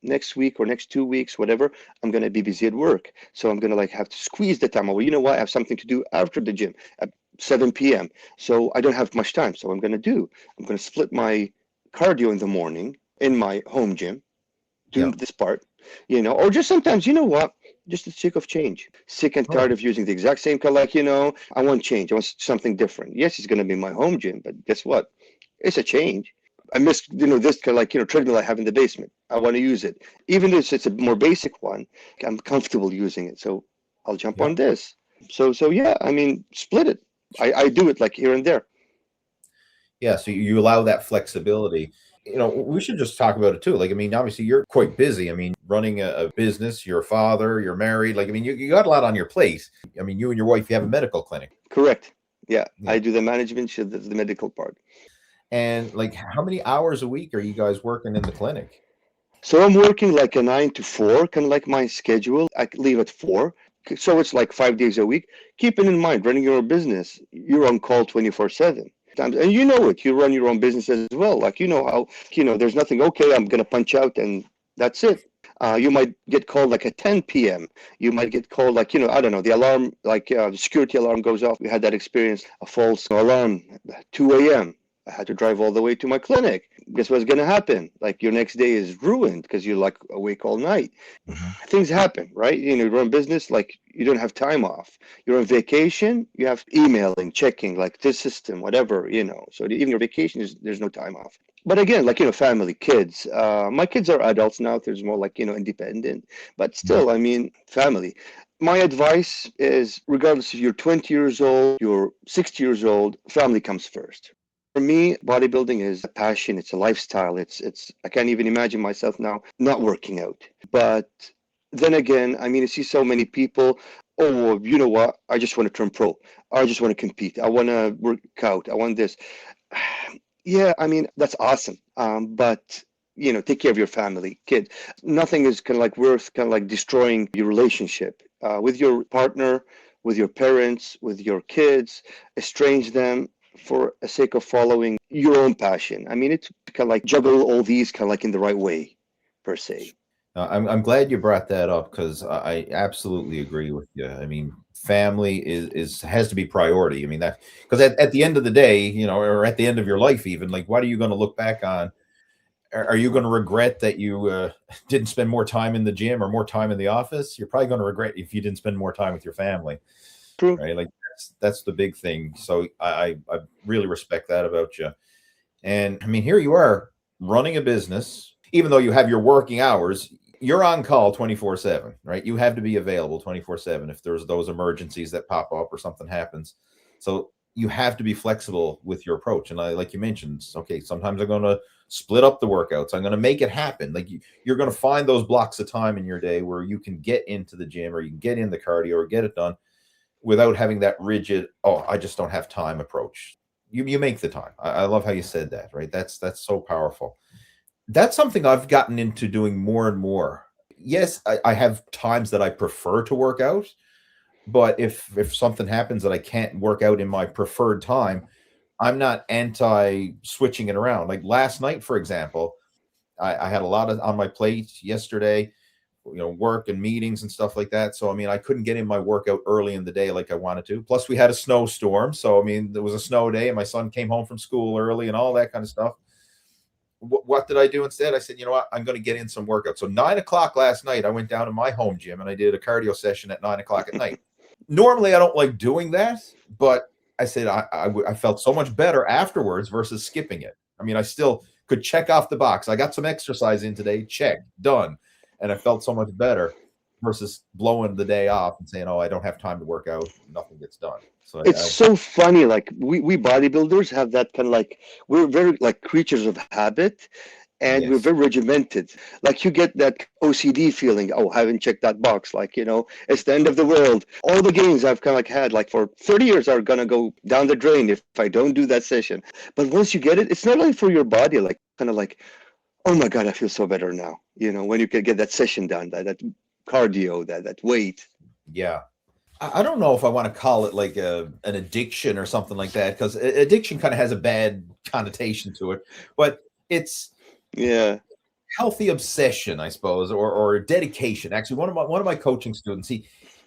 Next week or next 2 weeks, whatever, I'm gonna be busy at work. So I'm gonna like have to squeeze the time away. You know what? I have something to do after the gym at 7 p.m. So I don't have much time. So I'm gonna split my cardio in the morning in my home gym, do Yeah. this part, or just sometimes, you know what? Just the sake of change. Sick and All right. tired of using the exact same color, like, I want change. I want something different. Yes, it's gonna be my home gym, but guess what? It's a change. I miss, this kind of like, treadmill I have in the basement. I want to use it. Even if it's a more basic one, I'm comfortable using it. So I'll jump Yeah. on this. So yeah, I mean, split it. I do it like here and there. Yeah. So you allow that flexibility. We should just talk about it too. Like, I mean, obviously you're quite busy. I mean, running a business, you're a father, you're married. Like, I mean, you got a lot on your plate. I mean, you and your wife, you have a medical clinic. Correct. Yeah, Yeah. I do the management, she does the medical part. And, like, how many hours a week are you guys working in the clinic? So I'm working like a 9 to 4, kind of like my schedule. I leave at 4. So it's like 5 days a week. Keeping in mind, running your own business, you're on call 24/7. And you know it. You run your own business as well. Like, you know how, there's nothing, okay, I'm going to punch out and that's it. You might get called like at 10 p.m. You might get called like, I don't know, the alarm, like the security alarm goes off. We had that experience, a false alarm, 2 a.m. I had to drive all the way to my clinic. Guess what's going to happen? Like your next day is ruined because you're like awake all night. Mhm. Things happen, right? You run business, like you don't have time off. You're on vacation, you have emailing, checking, like this system, whatever, So even your vacation there's no time off. But again, like, family, kids. My kids are adults now. There's more like, independent, but Mhm. still, I mean, family. My advice is regardless if you're 20 years old, you're 60 years old, family comes first. For me, bodybuilding is a passion, it's a lifestyle. It's I can't even imagine myself now not working out. But then again, I mean, I see so many people, oh, you know what? I just want to turn pro. I just want to compete. I want to work out. I want this. Yeah, I mean, that's awesome. But take care of your family, kid. Nothing is kind of like worth kind of like destroying your relationship with your partner, with your parents, with your kids, estrange them for the sake of following, your own passion. I mean, it's kind of like juggle all these kind of like in the right way, per se. I'm glad you brought that up because I absolutely agree with you. I mean, family is has to be priority. I mean that because at the end of the day, you know, or at the end of your life, even like, what are you going to look back on? Are you going to regret that you didn't spend more time in the gym or more time in the office? You're probably going to regret if you didn't spend more time with your family, True. right? Like that's the big thing. So I really respect that about you. And I mean, here you are running a business, even though you have your working hours, you're on call 24/7, right? You have to be available 24/7 if there's those emergencies that pop up or something happens. So you have to be flexible with your approach. And I, like you mentioned, okay, sometimes I'm going to split up the workouts. I'm going to make it happen. Like you're going to find those blocks of time in your day where you can get into the gym or you can get in the cardio or get it done without having that rigid, oh, I just don't have time approach. You make the time. I love how you said that, right? That's so powerful. That's something I've gotten into doing more and more. Yes, I have times that I prefer to work out, but if something happens that I can't work out in my preferred time, I'm not anti switching it around. Like last night, for example, I had a lot of on my plate yesterday, you know, work and meetings and stuff like that. So I mean, I couldn't get in my workout early in the day like I wanted to. Plus, we had a snowstorm, so I mean, there was a snow day, and my son came home from school early and all that kind of stuff. What did I do instead? I said, you know what, I'm going to get in some workout. So 9 o'clock last night, I went down to my home gym and I did a cardio session at 9 o'clock at night. Normally, I don't like doing that, but I said I felt so much better afterwards versus skipping it. I mean, I still could check off the box. I got some exercise in today, check, done. And I felt so much better versus blowing the day off and saying, oh, I don't have time to work out. Nothing gets done. So It's so funny. Like we bodybuilders have that kind of like we're very like creatures of habit, and we're yes, very regimented. Like you get that OCD feeling. Oh, I haven't checked that box. Like it's the end of the world. All the gains I've kind of like had like for 30 years are gonna go down the drain if I don't do that session. But once you get it, it's not only for your body. Like kind of like, oh my God, I feel so better now. When you can get that session done, that cardio, that weight. yeah. I don't know if I want to call it like an addiction or something like that because addiction kind of has a bad connotation to it, but it's Yeah. healthy obsession, I suppose, or dedication. Actually, one of my coaching students,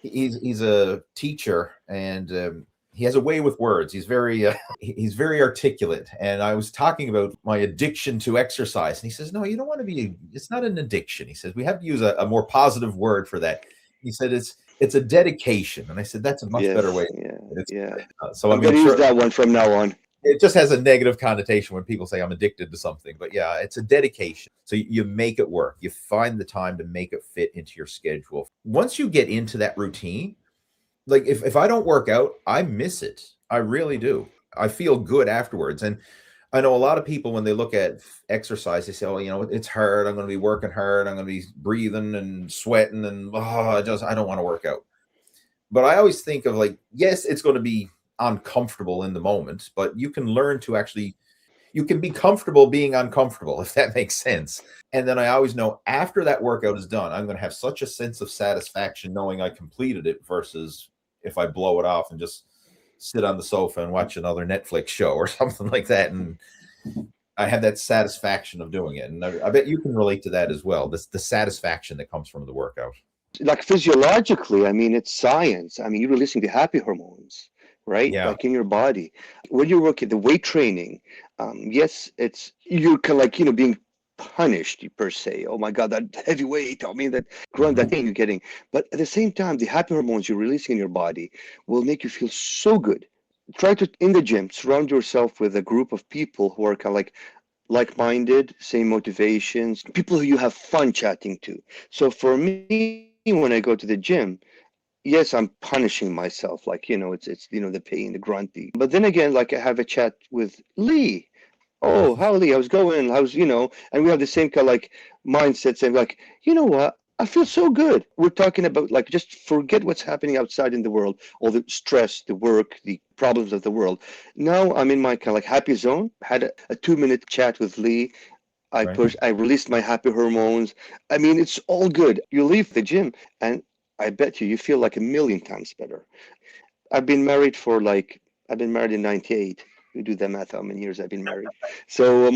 he's a teacher and he has a way with words. He's very he's very articulate. And I was talking about my addiction to exercise, and he says, "No, you don't want to be. It's not an addiction." He says, "We have to use a more positive word for that." He said, "It's a dedication," and I said, "That's a much better way." Yes. Yeah. It's, Yeah. so I I'm mean, gonna use sure, that one from now on. it just has a negative connotation when people say I'm addicted to something, but yeah, it's a dedication. So you make it work. You find the time to make it fit into your schedule. Once you get into that routine, like if I don't work out, I miss it. I really do. I feel good afterwards. And I know a lot of people when they look at exercise, they say, "Oh, it's hard. I'm going to be working hard. I'm going to be breathing and sweating, and I don't want to work out." But I always think of like, yes, it's going to be uncomfortable in the moment, but you can learn to actually you can be comfortable being uncomfortable, if that makes sense. And then I always know after that workout is done, I'm going to have such a sense of satisfaction knowing I completed it versus if I blow it off and just sit on the sofa and watch another Netflix show or something like that. And I have that satisfaction of doing it. And I bet you can relate to that as well. The satisfaction that comes from the workout. Like physiologically, I mean, it's science. I mean, you're releasing the happy hormones, right? Yeah. Like in your body. When you're working the weight training, yes, you're kind of like, being punished per se. Oh my God, that heavy weight. I mean, that grunt, that Mhm. thing you're getting. But at the same time, the happy hormones you're releasing in your body will make you feel so good. Try to, in the gym, surround yourself with a group of people who are kind of like-minded, same motivations, people who you have fun chatting to. So for me, when I go to the gym, yes, I'm punishing myself, like it's the pain, the grunty. But then again, like I have a chat with Lee. Oh, how Lee, how's going? And we have the same kind of like mindset, saying like, you know what? I feel so good. We're talking about like just forget what's happening outside in the world, all the stress, the work, the problems of the world. Now I'm in my kind of like happy zone. Had a 2-minute chat with Lee. Right. I released my happy hormones. I mean, it's all good. You leave the gym, and I bet you feel like a million times better. I've been married in '98. You do the math how many years I've been married. So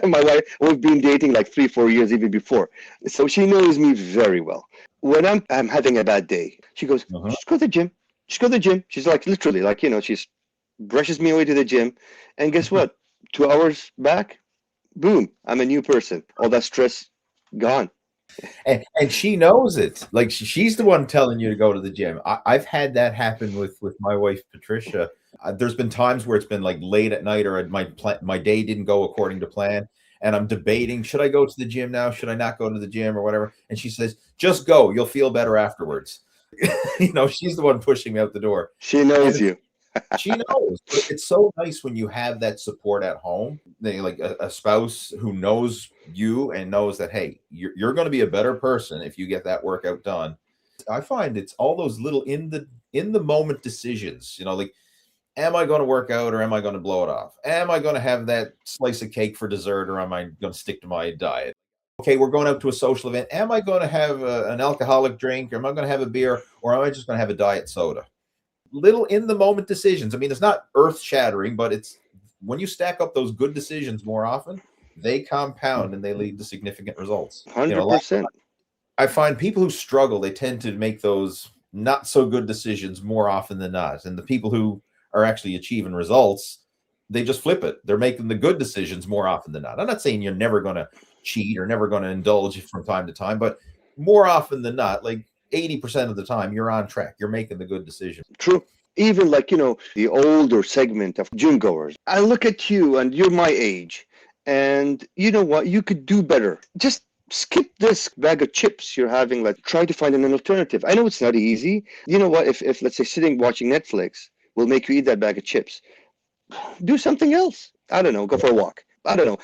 my wife, we've been dating like 3, 4 years even before. So she knows me very well. When I'm having a bad day, she goes, Uh-huh. just go to the gym. Just go to the gym. She's like literally like, she's brushes me away to the gym. And guess what? 2 hours back, boom, I'm a new person. All that stress gone. And she knows it. Like she's the one telling you to go to the gym. I've had that happen with my wife Patricia. There's been times where it's been like late at night, or my day didn't go according to plan, and I'm debating, should I go to the gym now? Should I not go to the gym or whatever? And she says, just go. You'll feel better afterwards. She's the one pushing me out the door. She knows And you. she knows. But it's so nice when you have that support at home. Like a spouse who knows you and knows that, hey, you're going to be a better person if you get that workout done. I find it's all those little in the moment decisions. Like, am I going to work out or am I going to blow it off? Am I going to have that slice of cake for dessert or am I going to stick to my diet? Okay, we're going out to a social event. Am I going to have an alcoholic drink, or am I going to have a beer, or am I just going to have a diet soda? Little in the moment decisions. I mean, it's not earth shattering, but it's when you stack up those good decisions more often, they compound and they lead to significant results. 100%. I find people who struggle, they tend to make those not so good decisions more often than not. And the people who are actually achieving results, they just flip it. They're making the good decisions more often than not. I'm not saying you're never going to cheat or never going to indulge from time to time, but more often than not, like 80% of the time, you're on track. You're making the good decision. True. Even like, the older segment of gym goers. I look at you and you're my age. And you know what? You could do better. Just skip this bag of chips you're having. Like, try to find an alternative. I know it's not easy. You know what? If let's say sitting watching Netflix will make you eat that bag of chips, do something else. I don't know. Go for a walk. I don't know.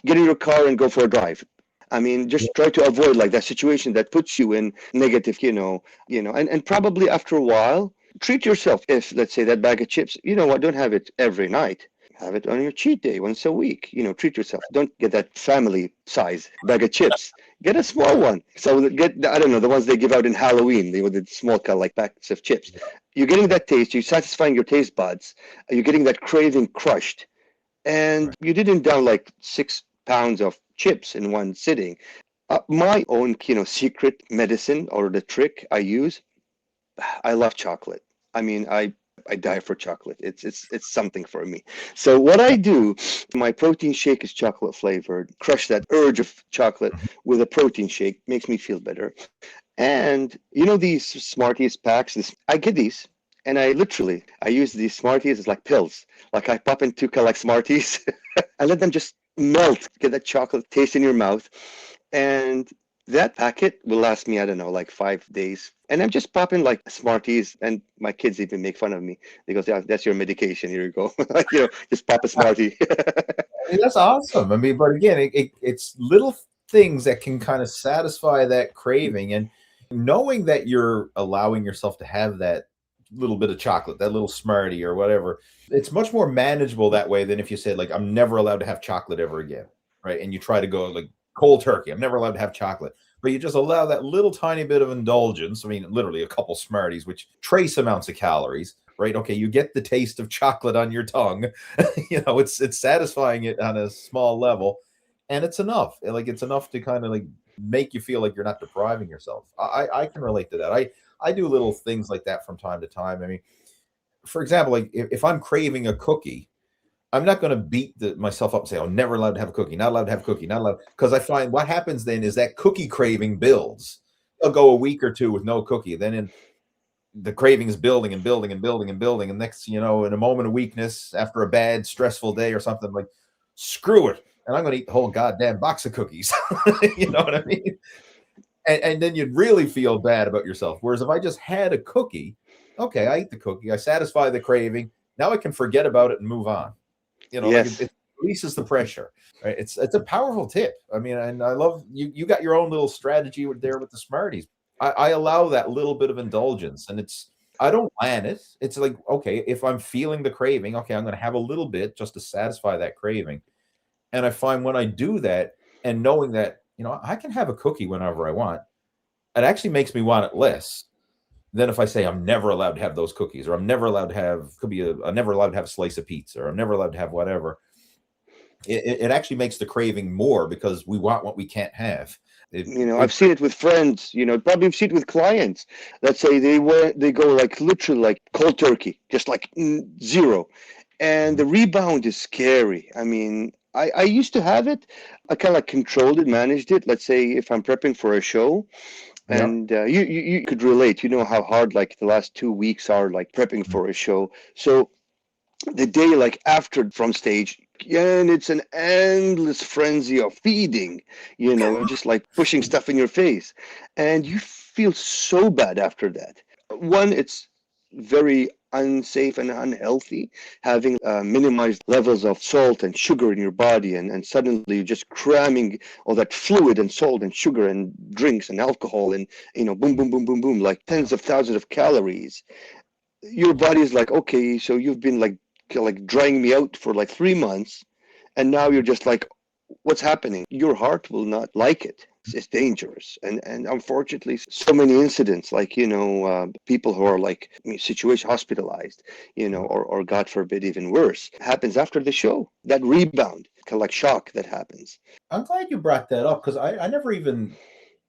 Get in your car and go for a drive. I mean, just try to avoid like that situation that puts you in negative, and probably after a while, treat yourself. If let's say that bag of chips, you know what, don't have it every night. Have it on your cheat day once a week. Treat yourself. Don't get that family size bag of chips. Get a small one. So get, I don't know, the ones they give out in Halloween, with the small like packs of chips. You're getting that taste. You're satisfying your taste buds. You're getting that craving crushed, and you didn't down like 6 pounds of chips in one sitting. My own, secret medicine or the trick I use, I love chocolate. I mean, I die for chocolate. It's something for me. So what I do, my protein shake is chocolate flavored. Crush that urge of chocolate with a protein shake, makes me feel better. And these Smarties packs, I get these. And I use these Smarties as like pills. Like I pop into like Smarties. I let them just melt, get that chocolate taste in your mouth. And that packet will last me, I don't know, like 5 days. And I'm just popping like Smarties, and my kids even make fun of me. They go, yeah, that's your medication. Here you go. Just pop a Smartie. I mean, that's awesome. I mean, but again, it's little things that can kind of satisfy that craving, and knowing that you're allowing yourself to have that little bit of chocolate, that little Smartie or whatever, it's much more manageable that way than if you said, like, I'm never allowed to have chocolate ever again, right? And you try to go like cold turkey. I'm never allowed to have chocolate. But you just allow that little tiny bit of indulgence. I mean, literally a couple Smarties, which trace amounts of calories, right? Okay, you get the taste of chocolate on your tongue. It's satisfying it on a small level, and it's enough. Like, it's enough to kind of like make you feel like you're not depriving yourself. I can relate to that. I do little things like that from time to time. I mean, for example, like if I'm craving a cookie, I'm not going to beat myself up and say, "Oh, never allowed to have a cookie, not allowed to have a cookie, not allowed." Because I find what happens then is that cookie craving builds. I'll go a week or two with no cookie, then the craving is building and building and building and building. And next, in a moment of weakness, after a bad, stressful day or something, like, screw it, and I'm going to eat the whole goddamn box of cookies. You know what I mean? And then you'd really feel bad about yourself. Whereas if I just had a cookie, okay, I eat the cookie, I satisfy the craving. Now I can forget about it and move on. Like Yes. it releases the pressure. Right? It's a powerful tip. I mean, and I love you. You got your own little strategy there with the Smarties. I allow that little bit of indulgence, and I don't plan it. It's like, okay, if I'm feeling the craving, okay, I'm going to have a little bit just to satisfy that craving. And I find when I do that, and knowing that I can have a cookie whenever I want, it actually makes me want it less. Then if I say I'm never allowed to have those cookies, or I'm never allowed to have, I'm never allowed to have a slice of pizza, or I'm never allowed to have whatever, it actually makes the craving more because we want what we can't have. I've seen it with friends, probably you've seen it with clients. Let's say they go like literally like cold turkey, just like zero. And the rebound is scary. I mean, I used to have it. I kind of like controlled it, managed it. Let's say if I'm prepping for a show, Yeah. and you could relate. You know how hard like the last 2 weeks are like prepping for a show. So the day like after from stage, and it's an endless frenzy of feeding, just like pushing stuff in your face, and you feel so bad after that. One, it's very unsafe and unhealthy having minimized levels of salt and sugar in your body, and suddenly you're just cramming all that fluid and salt and sugar and drinks and alcohol, and boom boom boom boom boom, like tens of thousands of calories. Your body is like, okay, so you've been like drying me out for like 3 months, and now you're just like, what's happening? Your heart will not like it. It's dangerous, and unfortunately, so many incidents, like people who are like situation hospitalized, or God forbid, even worse, happens after the show. That rebound, kind of like shock that happens. I'm glad you brought that up because I never even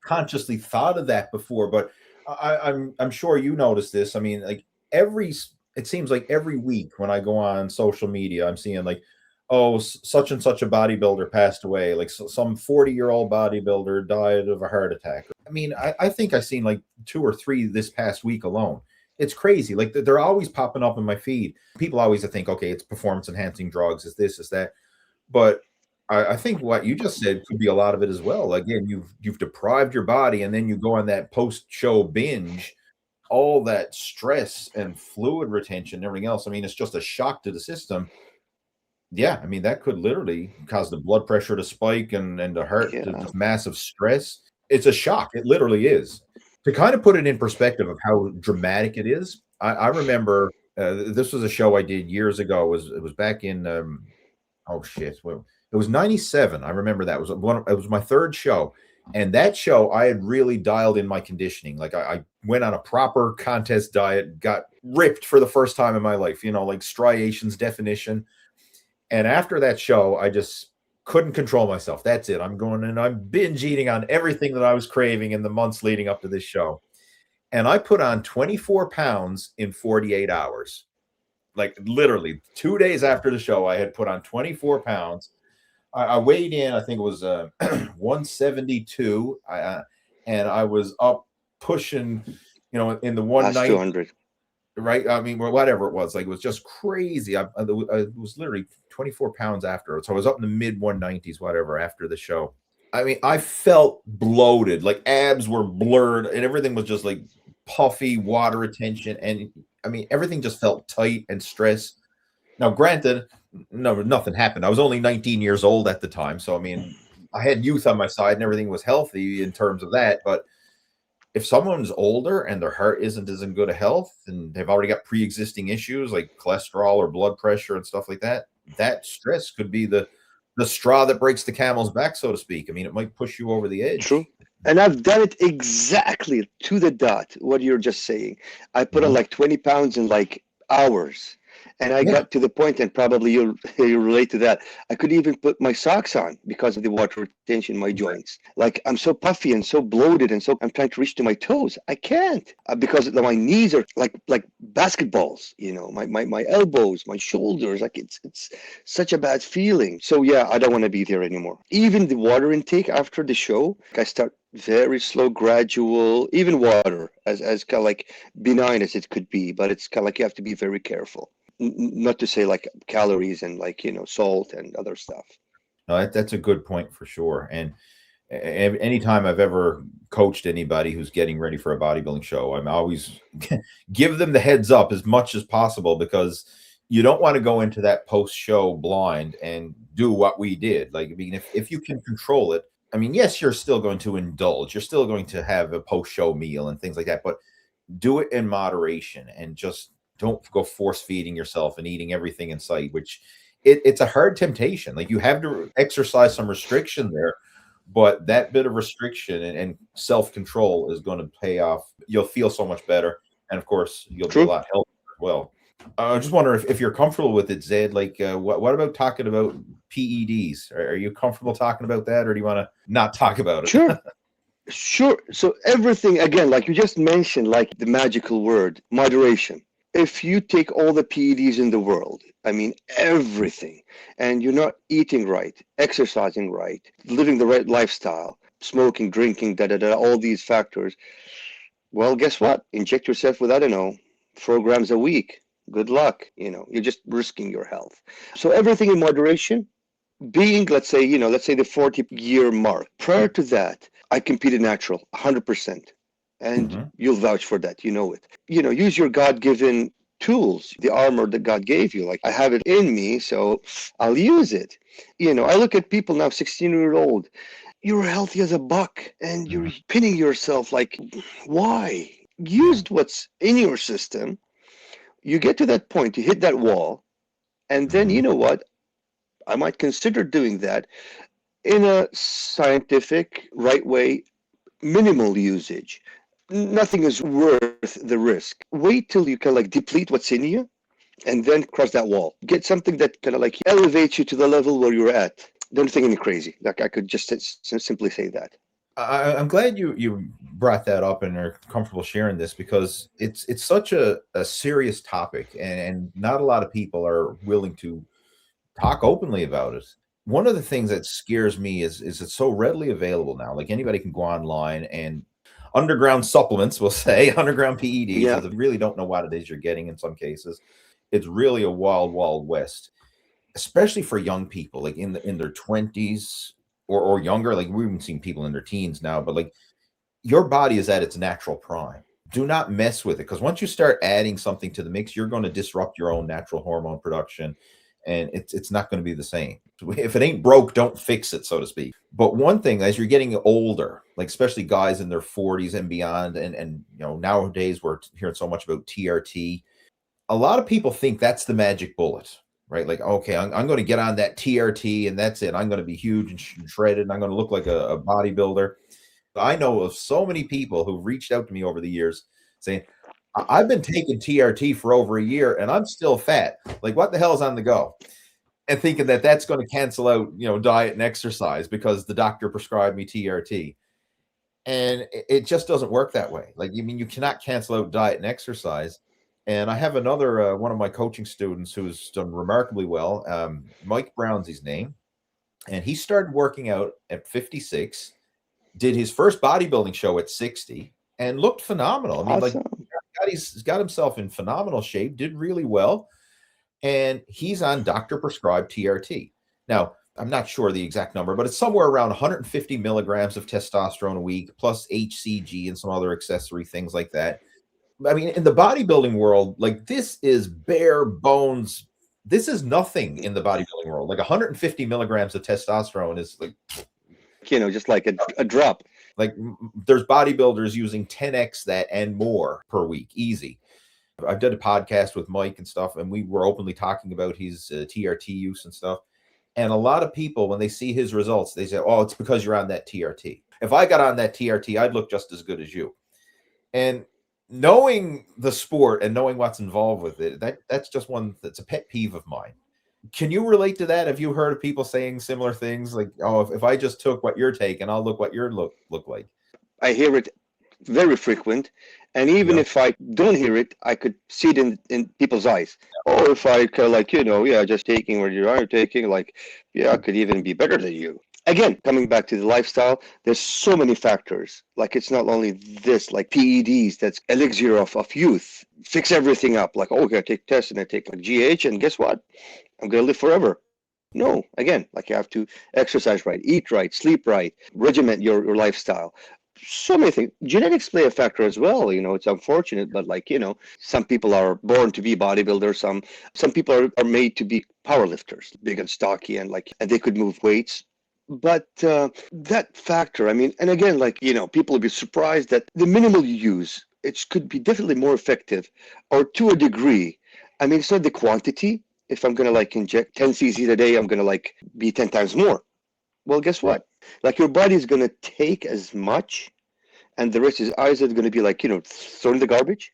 consciously thought of that before, but I'm sure you noticed this. I mean, like it seems like every week when I go on social media, I'm seeing like, oh, such and such a bodybuilder passed away. Like some 40-year-old bodybuilder died of a heart attack. I mean, I think I've seen like 2 or 3 this past week alone. It's crazy. Like they're always popping up in my feed. People always think, okay, it's performance enhancing drugs, is this, is that. But I think what you just said could be a lot of it as well. Again, you've deprived your body, and then you go on that post-show binge, all that stress and fluid retention and everything else. I mean, it's just a shock to the system. Yeah, I mean, that could literally cause the blood pressure to spike and the heart to Yeah. just massive stress. It's a shock. It literally is. To kind of put it in perspective of how dramatic it is, I remember this was a show I did years ago. It was back in oh shit. Well, it was 97. I remember that it was my third show. And that show I had really dialed in my conditioning. Like I went on a proper contest diet, got ripped for the first time in my life, like striations definition. And after that show, I just couldn't control myself. That's it. I'm going and I'm binge eating on everything that I was craving in the months leading up to this show. And I put on 24 pounds in 48 hours. Like literally 2 days after the show, I had put on 24 pounds. I weighed in, I think it was 172. And I was up pushing, in the one Past night, 200. right? I mean, whatever it was, like it was just crazy. I was literally 24 pounds after. So I was up in the mid 190s, whatever, after the show. I mean, I felt bloated, like abs were blurred, and everything was just like puffy water retention. And I mean, everything just felt tight and stressed. Now, granted, no, nothing happened. I was only 19 years old at the time. So, I mean, I had youth on my side and everything was healthy in terms of that. But if someone's older and their heart isn't as in good a health and they've already got pre-existing issues like cholesterol or blood pressure and stuff like that, that stress could be the straw that breaks the camel's back, so to speak. I mean, it might push you over the edge. True. And I've done it exactly to the dot, what you're just saying. I put on Mhm. like 20 pounds in like hours. And I Yeah. got to the point, and probably you relate to that. I could even put my socks on because of the water retention in my joints. Like I'm so puffy and so bloated, and so I'm trying to reach to my toes. I can't because my knees are like basketballs. My elbows, my shoulders. Like it's such a bad feeling. So yeah, I don't want to be there anymore. Even the water intake after the show, I start very slow, gradual. Even water, as kind of like benign as it could be, but it's kind of like you have to be very careful. Not to say like calories and like salt and other stuff. No, that's a good point for sure. And anytime I've ever coached anybody who's getting ready for a bodybuilding show, I'm always give them the heads up as much as possible because you don't want to go into that post show blind and do what we did. Like, I mean, if you can control it, I mean, yes, you're still going to indulge, you're still going to have a post show meal and things like that, but do it in moderation and just don't go force feeding yourself and eating everything in sight, which it's a hard temptation. Like you have to exercise some restriction there, but that bit of restriction and self control is going to pay off. You'll feel so much better. and of course, you'll be a True. lot healthier as well. I just wonder if you're comfortable with it, Zed. Like, what about talking about PEDs? Are you comfortable talking about that, or do you want to not talk about it? Sure. Sure. So everything again, like you just mentioned, like the magical word, moderation. If you take all the PEDs in the world, I mean everything, and you're not eating right, exercising right, living the right lifestyle, smoking, drinking, all these factors, well, guess what? Inject yourself with, I don't know, 4 grams a week. Good luck. You're just risking your health. So everything in moderation, being, let's say the 40-year mark. Prior to that, I competed natural 100%. And Mhm. you'll vouch for that. You know it. Use your God-given tools, the armor that God gave you. Like, I have it in me, so I'll use it. I look at people now, 16-year-old. You're healthy as a buck, and you're Mhm. pinning yourself. Like, why? Use what's in your system. You get to that point, you hit that wall, and then Mhm. you know what? I might consider doing that in a scientific, right way, minimal usage. Nothing is worth the risk. Wait till you can like deplete what's in you and then cross that wall. Get something that kind of like elevates you to the level where you're at. Don't think any crazy. Like I could just simply say that. I'm glad you brought that up and are comfortable sharing this because it's such a serious topic, and not a lot of people are willing to talk openly about it. One of the things that scares me is it's so readily available now. Like anybody can go online and underground supplements, we'll say, underground PEDs, Yeah. as if you really don't know what it is you're getting in some cases. It's really a wild, wild west, especially for young people, like in their 20s or younger. Like we've even seen people in their teens now, but like your body is at its natural prime. Do not mess with it because once you start adding something to the mix, you're going to disrupt your own natural hormone production, and it's not going to be the same. If it ain't broke, don't fix it, so to speak. But one thing, as you're getting older, like especially guys in their 40s and beyond, and nowadays we're hearing so much about TRT. A lot of people think that's the magic bullet, right? Like, okay, I'm going to get on that TRT and that's it. I'm going to be huge and shredded, and I'm going to look like a bodybuilder. I know of so many people who've reached out to me over the years saying, I've been taking TRT for over a year and I'm still fat. Like, what the hell is on the go?" And thinking that that's going to cancel out, diet and exercise because the doctor prescribed me TRT. And it just doesn't work that way. Like, you cannot cancel out diet and exercise. And I have another one of my coaching students who's done remarkably well. Mike Brown's his name, and he started working out at 56, did his first bodybuilding show at 60, and looked phenomenal. I mean, like, Awesome. he's got himself in phenomenal shape, did really well, and he's on doctor prescribed TRT. Now, I'm not sure the exact number, but it's somewhere around 150 milligrams of testosterone a week, plus HCG and some other accessory things like that. I mean, in the bodybuilding world, like this is bare bones. This is nothing in the bodybuilding world. Like 150 milligrams of testosterone is Just like a drop. there's bodybuilders using 10x that and more per week, easy. I've done a podcast with Mike and stuff, and we were openly talking about his TRT use and stuff. And a lot of people, when they see his results, they say, "Oh, it's because you're on that TRT. If I got on that TRT, I'd look just as good as you." And knowing the sport and knowing what's involved with it, that's just one that's a pet peeve of mine. Can you relate to that? Have you heard of people saying similar things like, "Oh, if I just took what you're taking, I'll look what your look like." I hear it very frequent. And even Yeah. if I don't hear it, I could see it in people's eyes. Or if I kind of like, yeah, just taking what you are taking, like, yeah, I could even be better than you. Again, coming back to the lifestyle, there's so many factors. Like it's not only this, like PEDs, that's elixir of youth. Fix everything up. Like, oh, okay, I take tests and I take like GH, and guess what? I'm gonna live forever. No, again, like you have to exercise right, eat right, sleep right, regiment your lifestyle. So many things. Genetics play a factor as well. It's unfortunate, but like, some people are born to be bodybuilders. Some people are made to be power lifters, big and stocky, and they could move weights. But that factor, I mean, and again, like, people will be surprised that the minimal you use, it could be definitely more effective or to a degree. I mean, it's not the quantity. If I'm going to like inject 10 cc a day, I'm going to like be 10 times more. Well, guess what? Like your body is going to take as much, and the rest is either going to be like, thrown in the garbage,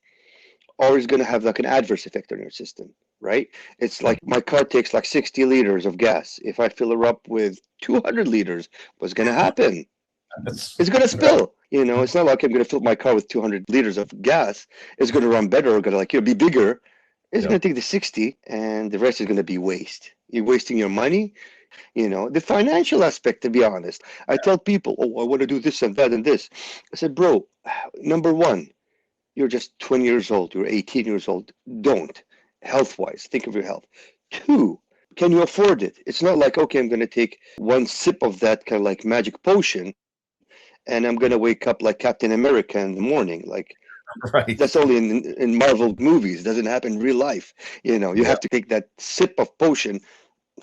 always going to have like an adverse effect on your system, right? It's like my car takes like 60 liters of gas. If I fill her up with 200 liters, what's going to happen? It's going to spill. You know, it's not like I'm going to fill my car with 200 liters of gas. It's going to run better, or going to, like, be bigger. It's going to take the 60, and the rest is going to be waste. You're wasting your money. You know, the financial aspect, to be honest. I tell people, oh, I want to do this and that and this. I said, bro, number one, you're just 20 years old. You're 18 years old. Don't. Health-wise, think of your health. Two, can you afford it? It's not like, okay, I'm going to take one sip of that kind of like magic potion, and I'm going to wake up like Captain America in the morning. Like, Right. that's only in Marvel movies. It doesn't happen in real life. You know, you have to take that sip of potion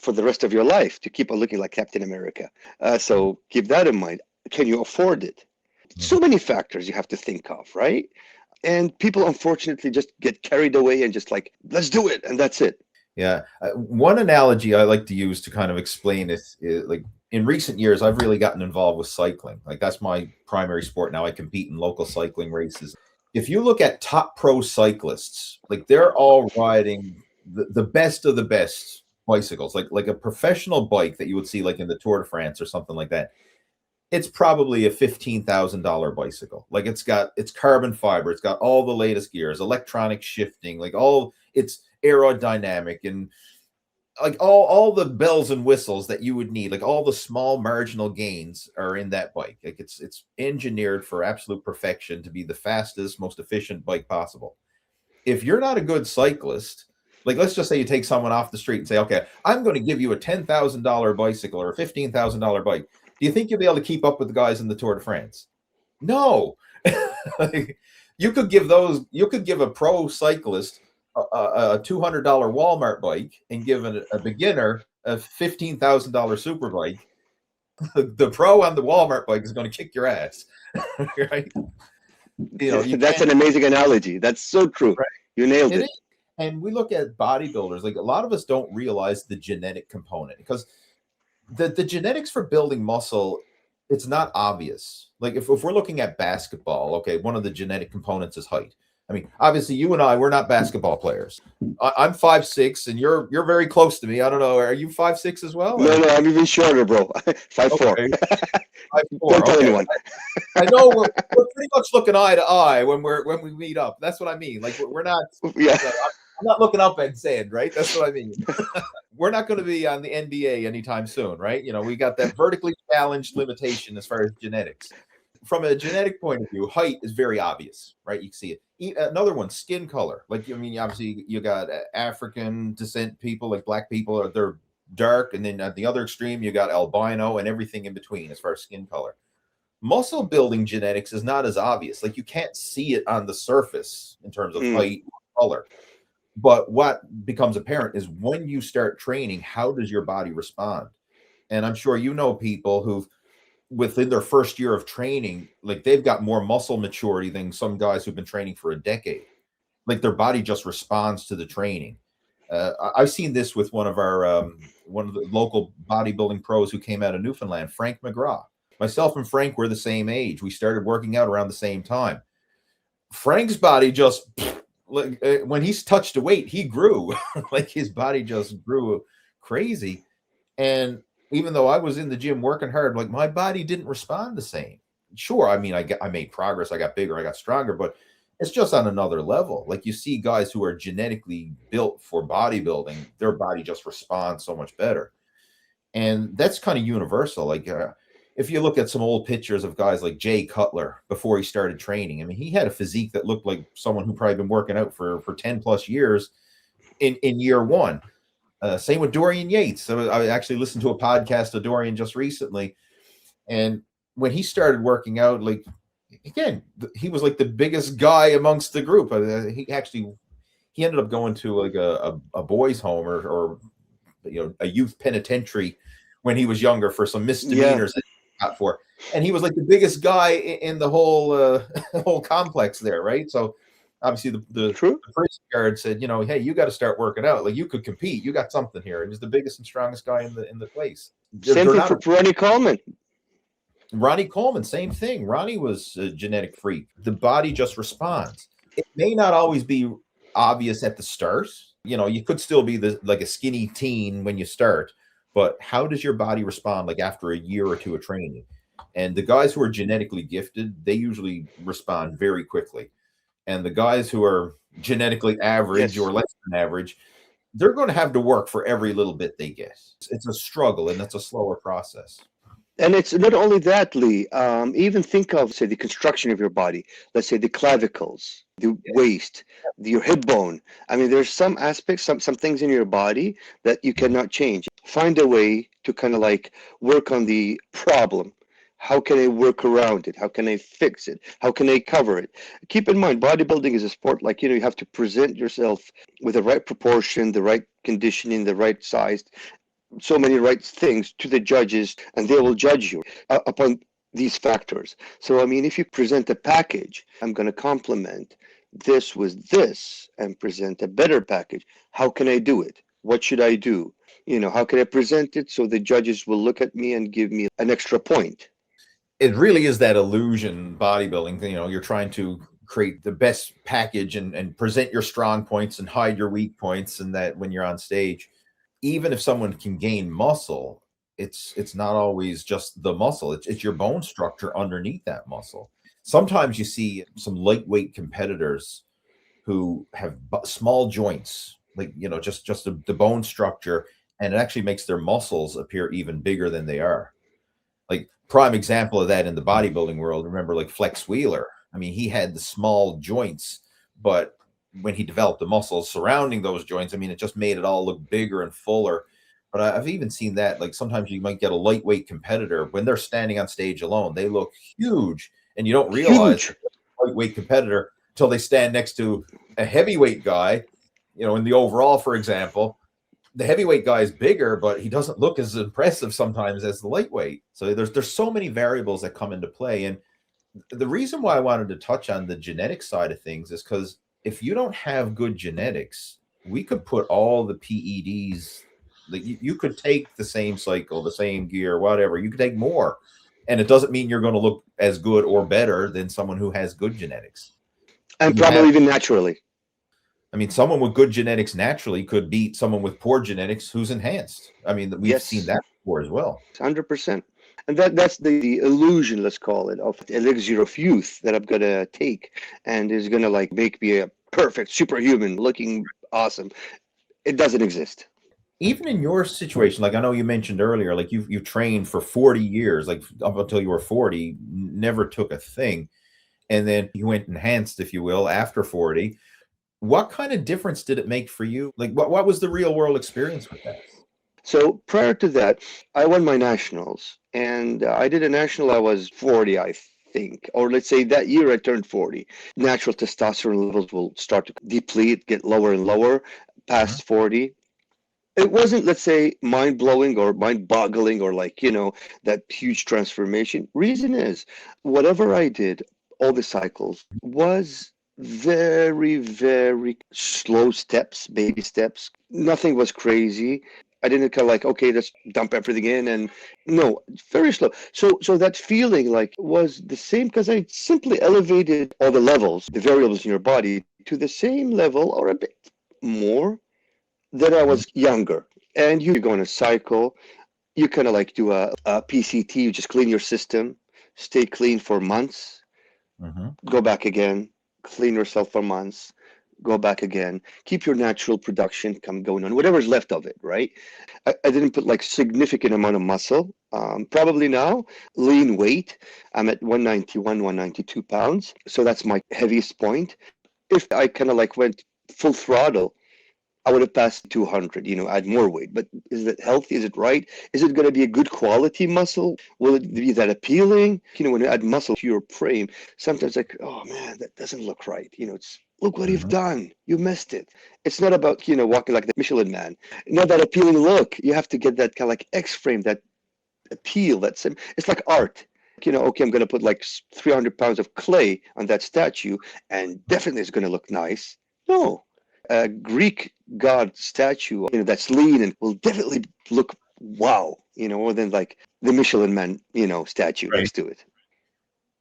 for the rest of your life to keep on looking like Captain America. So keep that in mind. Can you afford it? So many factors you have to think of, right? And people, unfortunately, just get carried away and just like, let's do it. And that's it. Yeah. One analogy I like to use to kind of explain it is, like, in recent years, I've really gotten involved with cycling. Like, that's my primary sport now. I compete in local cycling races. If you look at top pro cyclists, like, they're all riding the best of the best bicycles, like a professional bike that you would see like in the Tour de France or something like that. It's probably a $15,000 bicycle. Like, it's carbon fiber, it's got all the latest gears, electronic shifting, like it's aerodynamic, and like all the bells and whistles that you would need, like all the small marginal gains are in that bike. Like, it's engineered for absolute perfection to be the fastest, most efficient bike possible. If you're not a good cyclist, like, let's just say you take someone off the street and say, okay, I'm going to give you a $10,000 bicycle or a $15,000 bike. Do you think you'll be able to keep up with the guys in the Tour de France? No. Like, you could give a pro cyclist a $200 Walmart bike and give a beginner a $15,000 super bike. The pro on the Walmart bike is going to kick your ass. Right? You know, that's an amazing analogy. That's so true. Right. You nailed it. And we look at bodybuilders, like, a lot of us don't realize the genetic component, because the genetics for building muscle, it's not obvious. Like, if we're looking at basketball, okay, one of the genetic components is height. I mean, obviously, you and I, we're not basketball players. I'm 5'6", and you're very close to me. I don't know. Are you 5'6" as well? No, I'm even shorter, bro. 5'4". Okay. 5'4". Don't tell anyone. I know we're pretty much looking eye to eye when we meet up. That's what I mean. Like, we're not. Yeah. I'm not looking up and saying, right? That's what I mean. We're not going to be on the NBA anytime soon, right? You know, we got that vertically challenged limitation as far as genetics. From a genetic point of view, height is very obvious, right? You can see it. Another one, skin color. Like, I mean, obviously, you got African descent people, like black people, they're dark. And then at the other extreme, you got albino and everything in between as far as skin color. Muscle building genetics is not as obvious. Like, you can't see it on the surface in terms of height or color. But what becomes apparent is when you start training, how does your body respond? And I'm sure you know people who've, within their first year of training, like, they've got more muscle maturity than some guys who've been training for a decade. Like, their body just responds to the training. I've seen this with one of the local bodybuilding pros who came out of Newfoundland, Frank McGraw. Myself and Frank were the same age. We started working out around the same time. Frank's body just, like, when he's touched a weight, he grew. Like, his body just grew crazy. And even though I was in the gym working hard, like, my body didn't respond the same. Sure, I mean, I made progress. I got bigger. I got stronger. But it's just on another level. Like, you see guys who are genetically built for bodybuilding, their body just responds so much better. And that's kind of universal. Like, if you look at some old pictures of guys like Jay Cutler before he started training, I mean, he had a physique that looked like someone who probably been working out for 10 plus years in year one. Same with Dorian Yates. So I actually listened to a podcast of Dorian just recently. And when he started working out, like, again, he was like the biggest guy amongst the group. He ended up going to like a boys' home or you know, a youth penitentiary when he was younger for some misdemeanors that he got for. And he was like the biggest guy in the whole whole complex there, right? So obviously the prison guard said, you know, hey, you got to start working out. Like, you could compete. You got something here. He was the biggest and strongest guy in the place. Same thing for Ronnie Coleman. Ronnie Coleman, same thing. Ronnie was a genetic freak. The body just responds. It may not always be obvious at the start. You know, you could still be like a skinny teen when you start, but how does your body respond like after a year or two of training? And the guys who are genetically gifted, they usually respond very quickly. And the guys who are genetically average Yes. or less than average, they're going to have to work for every little bit they get. It's a struggle and it's a slower process. And it's not only that, Lee. Even think of, say, the construction of your body. Let's say the clavicles, the waist, your hip bone. I mean, there's some aspects, some things in your body that you cannot change. Find a way to kind of like work on the problem. How can I work around it? How can I fix it? How can I cover it? Keep in mind, bodybuilding is a sport. Like, you have to present yourself with the right proportion, the right conditioning, the right size, so many right things to the judges, and they will judge you upon these factors. So, I mean, if you present a package, I'm going to complement this with this and present a better package. How can I do it? What should I do? How can I present it so the judges will look at me and give me an extra point? It really is that illusion bodybuilding. You know, you're trying to create the best package and present your strong points and hide your weak points, and that when you're on stage, even if someone can gain muscle, it's not always just the muscle. It's your bone structure underneath that muscle. Sometimes you see some lightweight competitors who have small joints, like just the bone structure, and it actually makes their muscles appear even bigger than they are. Like prime example of that in the bodybuilding world, remember like Flex Wheeler. I mean, he had the small joints, but when he developed the muscles surrounding those joints, I mean, it just made it all look bigger and fuller. But I've even seen that, like sometimes you might get a lightweight competitor when they're standing on stage alone, they look huge, and you don't realize Huge. lightweight competitor until they stand next to a heavyweight guy. In the overall, for example, the heavyweight guy is bigger, but he doesn't look as impressive sometimes as the lightweight. So there's so many variables that come into play. And the reason why I wanted to touch on the genetic side of things is because if you don't have good genetics, we could put all the PEDs, like you could take the same cycle, the same gear, whatever, you could take more. And it doesn't mean you're going to look as good or better than someone who has good genetics. And You probably have, even naturally. I mean, someone with good genetics naturally could beat someone with poor genetics who's enhanced. I mean, we've seen Yes, that before as well. 100%. And that's the illusion, let's call it, of the elixir of youth that I'm gonna take, and is gonna like make me a perfect superhuman, looking awesome. It doesn't exist. Even in your situation, like I know you mentioned earlier, like you've trained for 40 years, like up until you were 40, never took a thing. And then you went enhanced, if you will, after 40. What kind of difference did it make for you? Like what was the real world experience with that? So prior to that, I won my nationals, and I did a national. I was 40, I think, or let's say that year I turned 40. Natural testosterone levels will start to deplete, get lower and lower Mhm. past 40. It wasn't, let's say, mind blowing or mind boggling or like, that huge transformation. Reason is, whatever I did, all the cycles was very, very slow steps, baby steps. Nothing was crazy. I didn't kind of like, okay, let's dump everything in, and no, very slow. So that feeling like was the same because I simply elevated all the levels, the variables in your body to the same level or a bit more than I Mhm. was younger. And you go on a cycle, you kind of like do a PCT, you just clean your system, stay clean for months, Mhm. go back again, clean yourself for months, go back again, keep your natural production come going on, whatever's left of it, right? I didn't put like significant amount of muscle. Probably now, lean weight, I'm at 191, 192 pounds. So that's my heaviest point. If I kind of like went full throttle, I would have passed 200, add more weight. But is it healthy? Is it right? Is it going to be a good quality muscle? Will it be that appealing? When you add muscle to your frame, sometimes like, oh man, that doesn't look right. It's look what you've Mhm. done. You missed it. It's not about, walking like the Michelin man. Not that appealing look. You have to get that kind of like X frame, that appeal. It's like art. Okay, I'm going to put like 300 pounds of clay on that statue, and definitely it's going to look nice. No, a Greek god statue, that's lean and will definitely look wow, more than like the Michelin man, statue Right. next to it.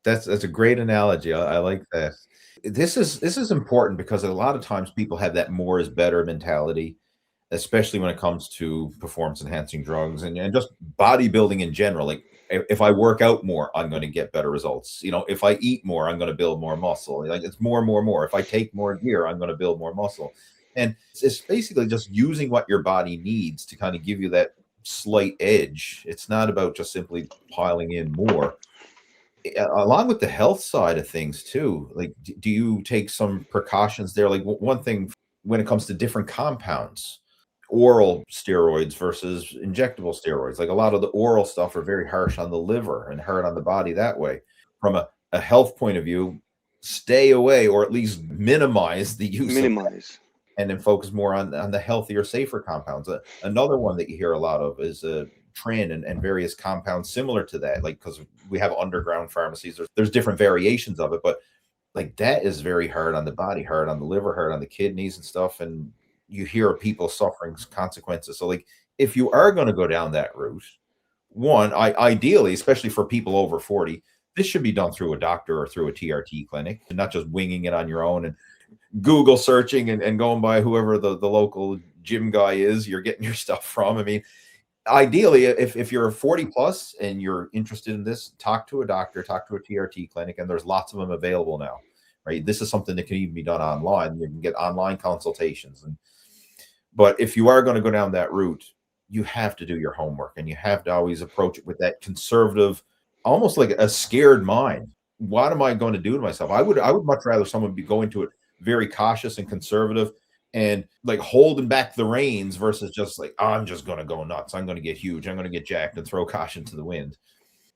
That's a great analogy. I like that. This is important because a lot of times people have that more is better mentality, especially when it comes to performance enhancing drugs and just bodybuilding in general. Like if I work out more, I'm going to get better results. If I eat more, I'm going to build more muscle. Like it's more, more, more. If I take more gear, I'm going to build more muscle. And it's basically just using what your body needs to kind of give you that slight edge. It's not about just simply piling in more. Along with the health side of things too, like do you take some precautions there? Like one thing when it comes to different compounds, oral steroids versus injectable steroids, like a lot of the oral stuff are very harsh on the liver and hard on the body that way. From a health point of view, stay away or at least minimize the use of, Minimize. and then focus more on the healthier, safer compounds. Another one that you hear a lot of is trin and various compounds similar to that, like because we have underground pharmacies. There's different variations of it, but like that is very hard on the body, hard on the liver, hard on the kidneys and stuff. And you hear of people suffering consequences. So like if you are going to go down that route, one, ideally, especially for people over 40, this should be done through a doctor or through a TRT clinic and not just winging it on your own and Google searching and going by whoever the local gym guy is you're getting your stuff from. I mean, ideally, if you're 40 plus and you're interested in this, talk to a doctor, talk to a TRT clinic, and there's lots of them available now, right? This is something that can even be done online. You can get online consultations. But if you are going to go down that route, you have to do your homework and you have to always approach it with that conservative, almost like a scared mind. What am I going to do to myself? I would much rather someone be going to it very cautious and conservative and like holding back the reins versus just like, oh, I'm just going to go nuts. I'm going to get huge. I'm going to get jacked and throw caution to the wind.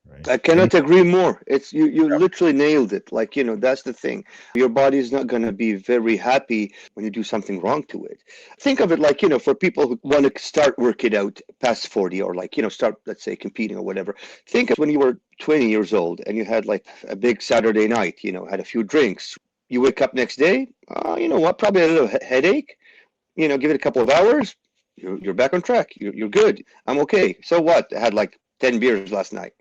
Right. I cannot agree more. It's you literally nailed it. Like, that's the thing. Your body is not going to be very happy when you do something wrong to it. Think of it like, for people who want to start working out past 40 or like, start, let's say, competing or whatever. Think of when you were 20 years old and you had like a big Saturday night, had a few drinks. You wake up next day, you know what, probably a little headache, give it a couple of hours, you're back on track. You're good. I'm okay. So what? I had like 10 beers last night.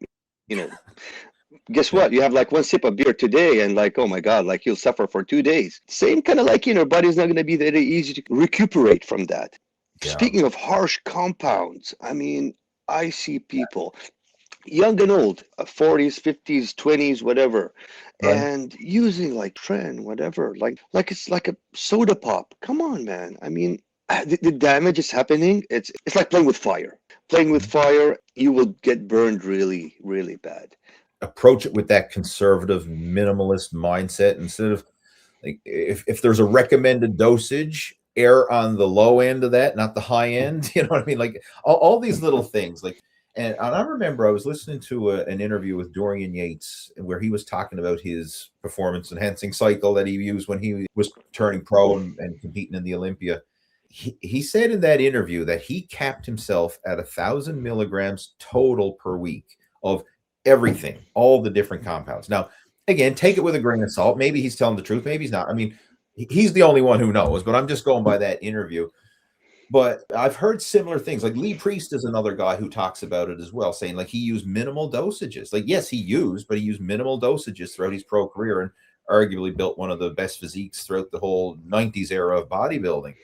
Guess what? You have like one sip of beer today and like, oh my God, like you'll suffer for 2 days. Same kind of like, body's not going to be very easy to recuperate from that. Yeah. Speaking of harsh compounds, I mean, I see people, young and old, 40s, 50s, 20s, whatever, Right. and using like tren, whatever, like it's like a soda pop. Come on, man. I mean, the damage is happening. It's like playing with fire. Playing with fire, you will get burned really, really bad. Approach it with that conservative minimalist mindset instead of like if there's a recommended dosage, err on the low end of that, not the high end. You know what I mean? Like all these little things. Like, and I remember I was listening to an interview with Dorian Yates where he was talking about his performance enhancing cycle that he used when he was turning pro and competing in the Olympia. He said in that interview that he capped himself at 1,000 milligrams total per week of everything, all the different compounds. Now, again, take it with a grain of salt. Maybe he's telling the truth. Maybe he's not. I mean, he's the only one who knows, but I'm just going by that interview. But I've heard similar things. Like Lee Priest is another guy who talks about it as well, saying like he used minimal dosages. Like, yes, he used minimal dosages throughout his pro career and arguably built one of the best physiques throughout the whole 90s era of bodybuilding.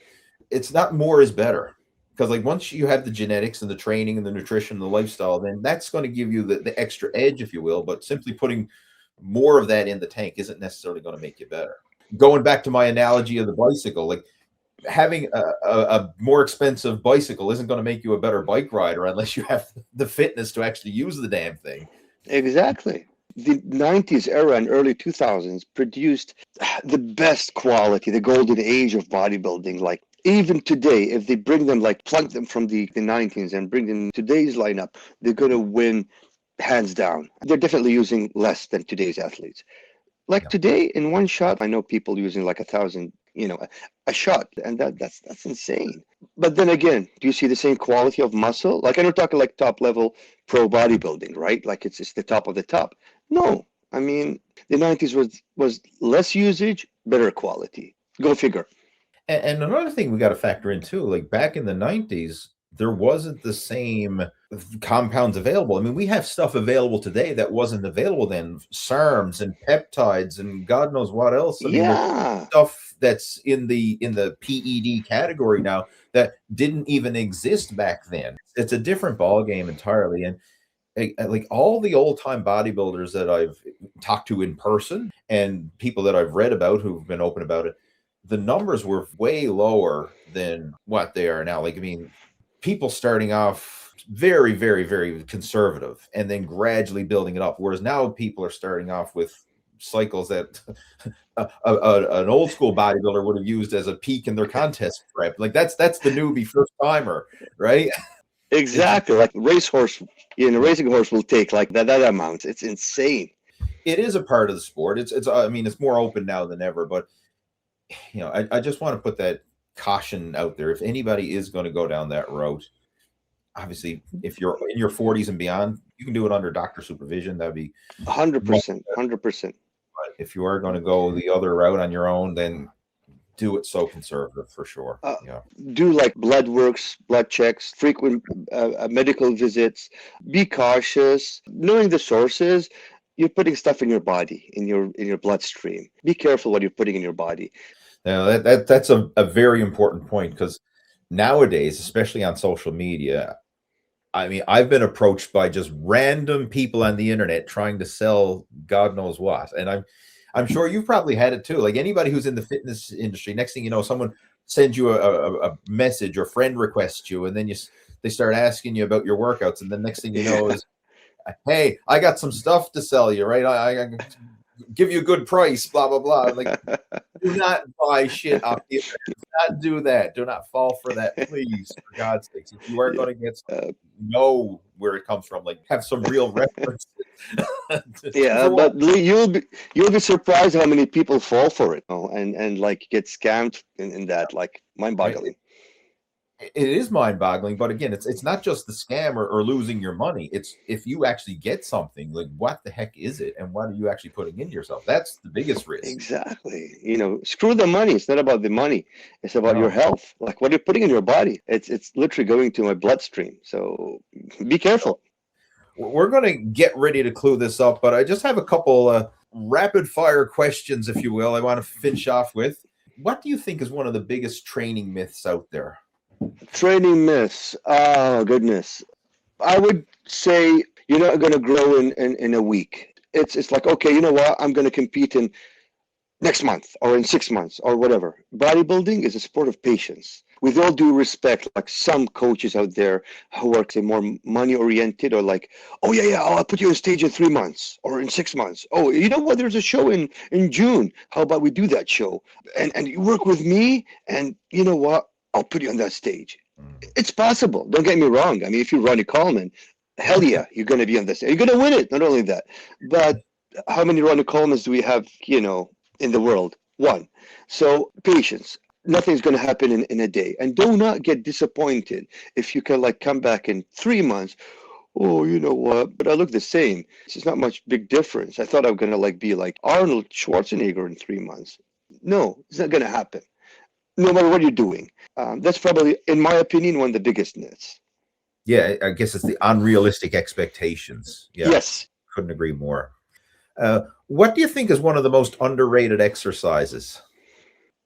It's not more is better. Because like once you have the genetics and the training and the nutrition and the lifestyle, then that's going to give you the extra edge, if you will. But simply putting more of that in the tank isn't necessarily going to make you better. Going back to my analogy of the bicycle, like having a more expensive bicycle isn't going to make you a better bike rider unless you have the fitness to actually use the damn thing. Exactly. The 90s era and early 2000s produced the best quality, the golden age of bodybuilding. Like even today, if they bring them, like plunk them from the 90s and bring them today's lineup, they're going to win hands down. They're definitely using less than today's athletes. Like today, in one shot, I know people using like 1,000, a shot, and that's insane. But then again, do you see the same quality of muscle? Like I'm not talking like top level pro bodybuilding, right? Like it's the top of the top. No, I mean the 90s was less usage, better quality. Go figure. And another thing we got to factor in too, like back in the 90s, there wasn't the same compounds available. I mean, we have stuff available today that wasn't available then, SARMs and peptides and God knows what else. I mean, there's Yeah. stuff that's in the PED category now that didn't even exist back then. It's a different ball game entirely. And like all the old time bodybuilders that I've talked to in person and people that I've read about who've been open about it, the numbers were way lower than what they are now. Like, I mean, people starting off very, very, very conservative and then gradually building it up. Whereas now people are starting off with cycles that an old school bodybuilder would have used as a peak in their contest prep. Like that's the newbie first timer, right? Exactly. Like racehorse, a racing horse will take like that amount. It's insane. It is a part of the sport. It's I mean, it's more open now than ever, but I just want to put that caution out there. If anybody is going to go down that route, obviously, if you're in your 40s and beyond, you can do it under doctor supervision. That'd be 100%, 100%. But if you are going to go the other route on your own, then do it so conservative for sure. Do like blood works, blood checks, frequent medical visits. Be cautious. Knowing the sources, you're putting stuff in your body, in your bloodstream. Be careful what you're putting in your body. Now that's a very important point, because nowadays, especially on social media, I mean, I've been approached by just random people on the internet trying to sell God knows what, and I'm sure you've probably had it too. Like anybody who's in the fitness industry, next thing you know, someone sends you a message or friend requests you, and then they start asking you about your workouts, and the next thing you know is, hey, I got some stuff to sell you, right? I give you a good price, blah blah blah. Like, do not buy shit off the internet. Do not do that. Do not fall for that, please, for God's sakes. If you are going to get stuff, know where it comes from. Like, have some real references. Yeah, but you'll be surprised how many people fall for it, and like get scammed in that, like mind-boggling. It is mind-boggling, but again, it's not just the scam or losing your money. It's if you actually get something, like what the heck is it, and what are you actually putting into yourself? That's the biggest risk. Exactly. Screw the money. It's not about the money. It's about your health. Like what you're putting in your body. It's literally going to my bloodstream. So be careful. We're going to get ready to clue this up, but I just have a couple rapid fire questions, if you will. I want to finish off with, what do you think is one of the biggest training myths out there? Training myths. Oh goodness. I would say you're not going to grow in a week. It's like, okay, you know what? I'm going to compete in next month or in 6 months or whatever. Bodybuilding is a sport of patience. With all due respect, like some coaches out there who work more money oriented, or like, oh yeah, I'll put you on stage in 3 months or in 6 months. Oh, you know what? There's a show in June. How about we do that show? And you work with me, and you know what? I'll put you on that stage. It's possible. Don't get me wrong. I mean, if you're Ronnie Coleman, hell yeah, you're going to be on this. You're going to win it. Not only that, but how many Ronnie Colemans do we have, in the world? One. So patience. Nothing's going to happen in a day. And do not get disappointed if you can like come back in 3 months. Oh, you know what? But I look the same. It's not much big difference. I thought I was going to like be like Arnold Schwarzenegger in 3 months. No, it's not going to happen. No matter what you're doing. That's probably, in my opinion, one of the biggest myths. Yeah, I guess it's the unrealistic expectations. Yeah, yes. Couldn't agree more. What do you think is one of the most underrated exercises?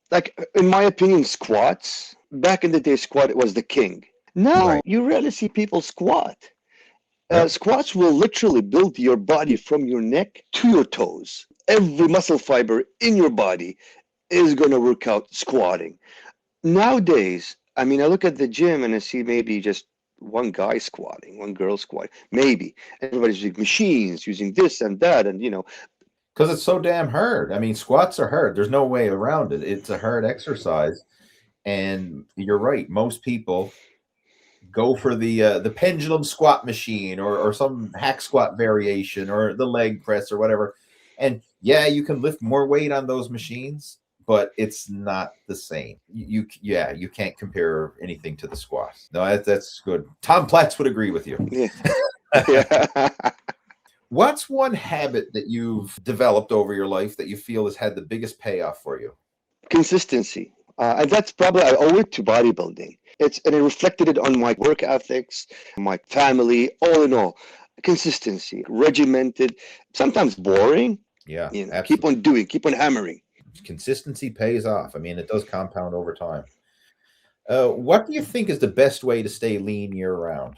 Like, in my opinion, squats. Back in the day, squat was the king. Now, you rarely see people squat. Squats will literally build your body from your neck to your toes. Every muscle fiber in your body is going to work out squatting. Nowadays, I mean, I look at the gym and I see maybe just one guy squatting, one girl squatting, maybe. Everybody's using machines, using this and that, and because it's so damn hard. I mean, squats are hard. There's no way around it. It's a hard exercise, and you're right. Most people go for the pendulum squat machine or some hack squat variation or the leg press or whatever. And yeah, you can lift more weight on those machines, but it's not the same. You can't compare anything to the squat. No, that's good. Tom Platz would agree with you. Yeah. What's one habit that you've developed over your life that you feel has had the biggest payoff for you? Consistency. And that's probably, I owe it to bodybuilding. And it reflected it on my work ethics, my family, all in all. Consistency, regimented, sometimes boring. Yeah, Keep absolutely. on doing, keep on hammering. Consistency pays off. I mean, it does compound over time. What do you think is the best way to stay lean year round?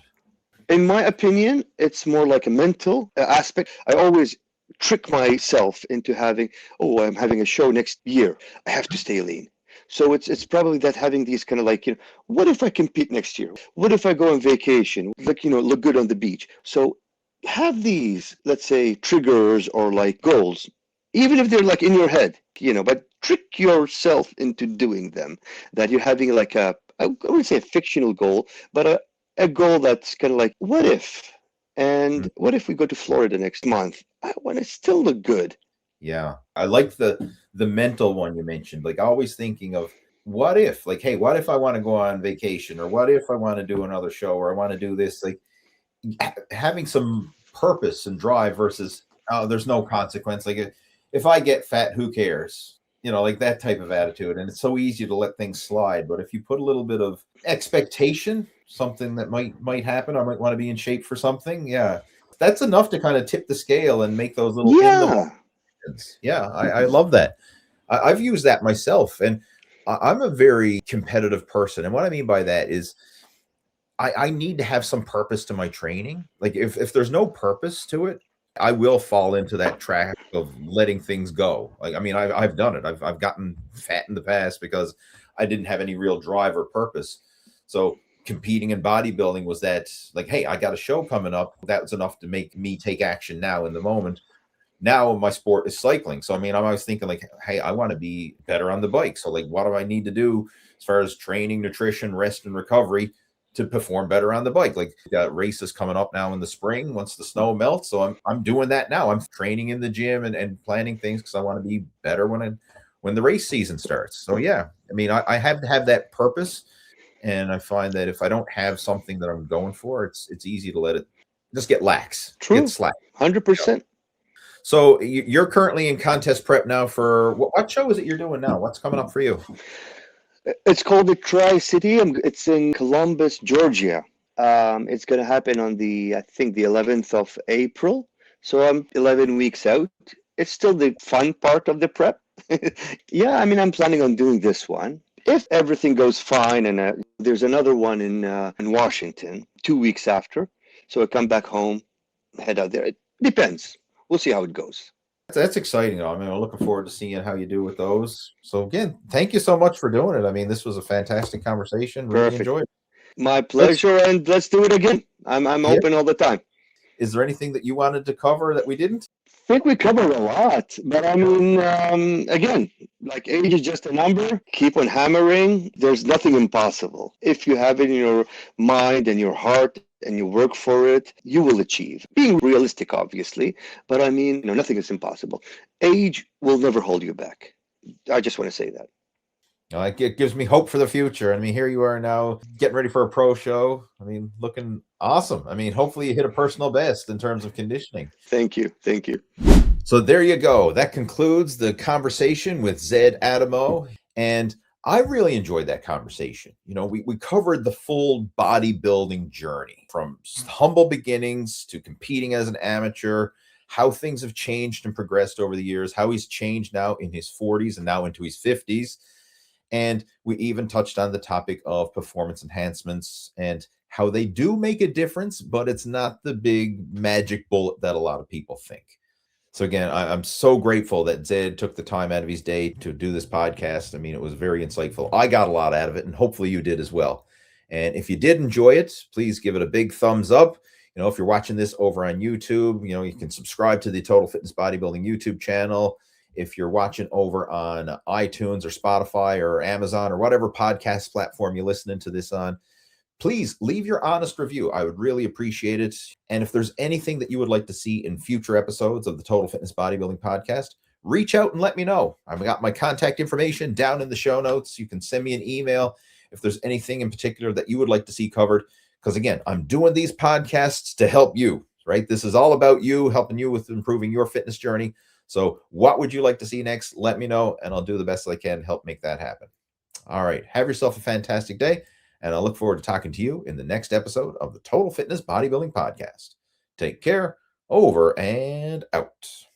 In my opinion, it's more like a mental aspect. I always trick myself into having, oh, I'm having a show next year. I have to stay lean. So it's probably that having these kind of like, what if I compete next year? What if I go on vacation? Like, look good on the beach. So have these, let's say, triggers or like goals, even if they're like in your head, but trick yourself into doing them. That you're having like I wouldn't say a fictional goal, but a goal that's kind of like, what if? And Mm, what if we go to Florida next month? I want to still look good. yeah, I like the mental one you mentioned. Like always thinking of what if, like, hey, what if I want to go on vacation, or what if I want to do another show, or I want to do this? Like having some purpose and drive versus oh, there's no consequence. Like if I get fat, who cares? Like that type of attitude. And it's so easy to let things slide. But if you put a little bit of expectation, something that might happen, I might want to be in shape for something. Yeah, that's enough to kind of tip the scale and make those little in the Yeah, moments. Yeah, I love that. I've used that myself, and I'm a very competitive person. And what I mean by that is I need to have some purpose to my training. Like if there's no purpose to it, I will fall into that track of letting things go. Like I mean, I've done it. I've gotten fat in the past because I didn't have any real drive or purpose. So competing in bodybuilding was that like, hey, I got a show coming up. That was enough to make me take action now in the moment. Now my sport is cycling. So I mean, I'm always thinking like, hey, I want to be better on the bike. So like, what do I need to do as far as training, nutrition, rest, and recovery to perform better on the bike? Like got races coming up now in the spring once the snow melts. So I'm doing that now. I'm training in the gym and planning things because I want to be better when the race season starts. So yeah, I mean, I have to have that purpose. And I find that if I don't have something that I'm going for, it's easy to let it just get lax, get true. slack. 100%. So you're currently in contest prep now for what show is it you're doing now? What's coming up for you? It's called the Tri-City. It's in Columbus, Georgia. It's going to happen on I think, the 11th of April. So I'm 11 weeks out. It's still the fun part of the prep. Yeah, I mean, I'm planning on doing this one. If everything goes fine, and there's another one in Washington 2 weeks after. So I come back home, head out there. It depends. We'll see how it goes. That's exciting. I mean, I'm looking forward to seeing how you do with those. So again, thank you so much for doing it. I mean, this was a fantastic conversation. Really Perfect. enjoyed it. My Let's pleasure, and let's do it again. I'm yeah. open all the time. Is there anything that you wanted to cover that we didn't? I think we covered a lot, but I mean, again, like age is just a number. Keep on hammering. There's nothing impossible. If you have it in your mind and your heart and you work for it, you will achieve. Being realistic, obviously, but I mean, nothing is impossible. Age will never hold you back. I just want to say that. It gives me hope for the future. I mean, here you are now getting ready for a pro show. I mean, looking awesome. I mean, hopefully you hit a personal best in terms of conditioning. Thank you. Thank you. So there you go. That concludes the conversation with Zed Adamo. And I really enjoyed that conversation. We covered the full bodybuilding journey from humble beginnings to competing as an amateur, how things have changed and progressed over the years, how he's changed now in his 40s and now into his 50s. And we even touched on the topic of performance enhancements and how they do make a difference, but it's not the big magic bullet that a lot of people think. So again, I'm so grateful that Zed took the time out of his day to do this podcast. I mean, it was very insightful. I got a lot out of it, and hopefully you did as well. And if you did enjoy it, please give it a big thumbs up. If you're watching this over on YouTube, you can subscribe to the Total Fitness Bodybuilding YouTube channel. If you're watching over on iTunes or Spotify or Amazon or whatever podcast platform you're listening to this on, please leave your honest review. I would really appreciate it. And if there's anything that you would like to see in future episodes of the Total Fitness Bodybuilding Podcast, reach out and let me know. I've got my contact information down in the show notes. You can send me an email if there's anything in particular that you would like to see covered. Because again, I'm doing these podcasts to help you, right? This is all about you, helping you with improving your fitness journey. So what would you like to see next? Let me know, and I'll do the best I can to help make that happen. All right. Have yourself a fantastic day, And I look forward to talking to you in the next episode of the Total Fitness Bodybuilding Podcast. Take care. Over and out.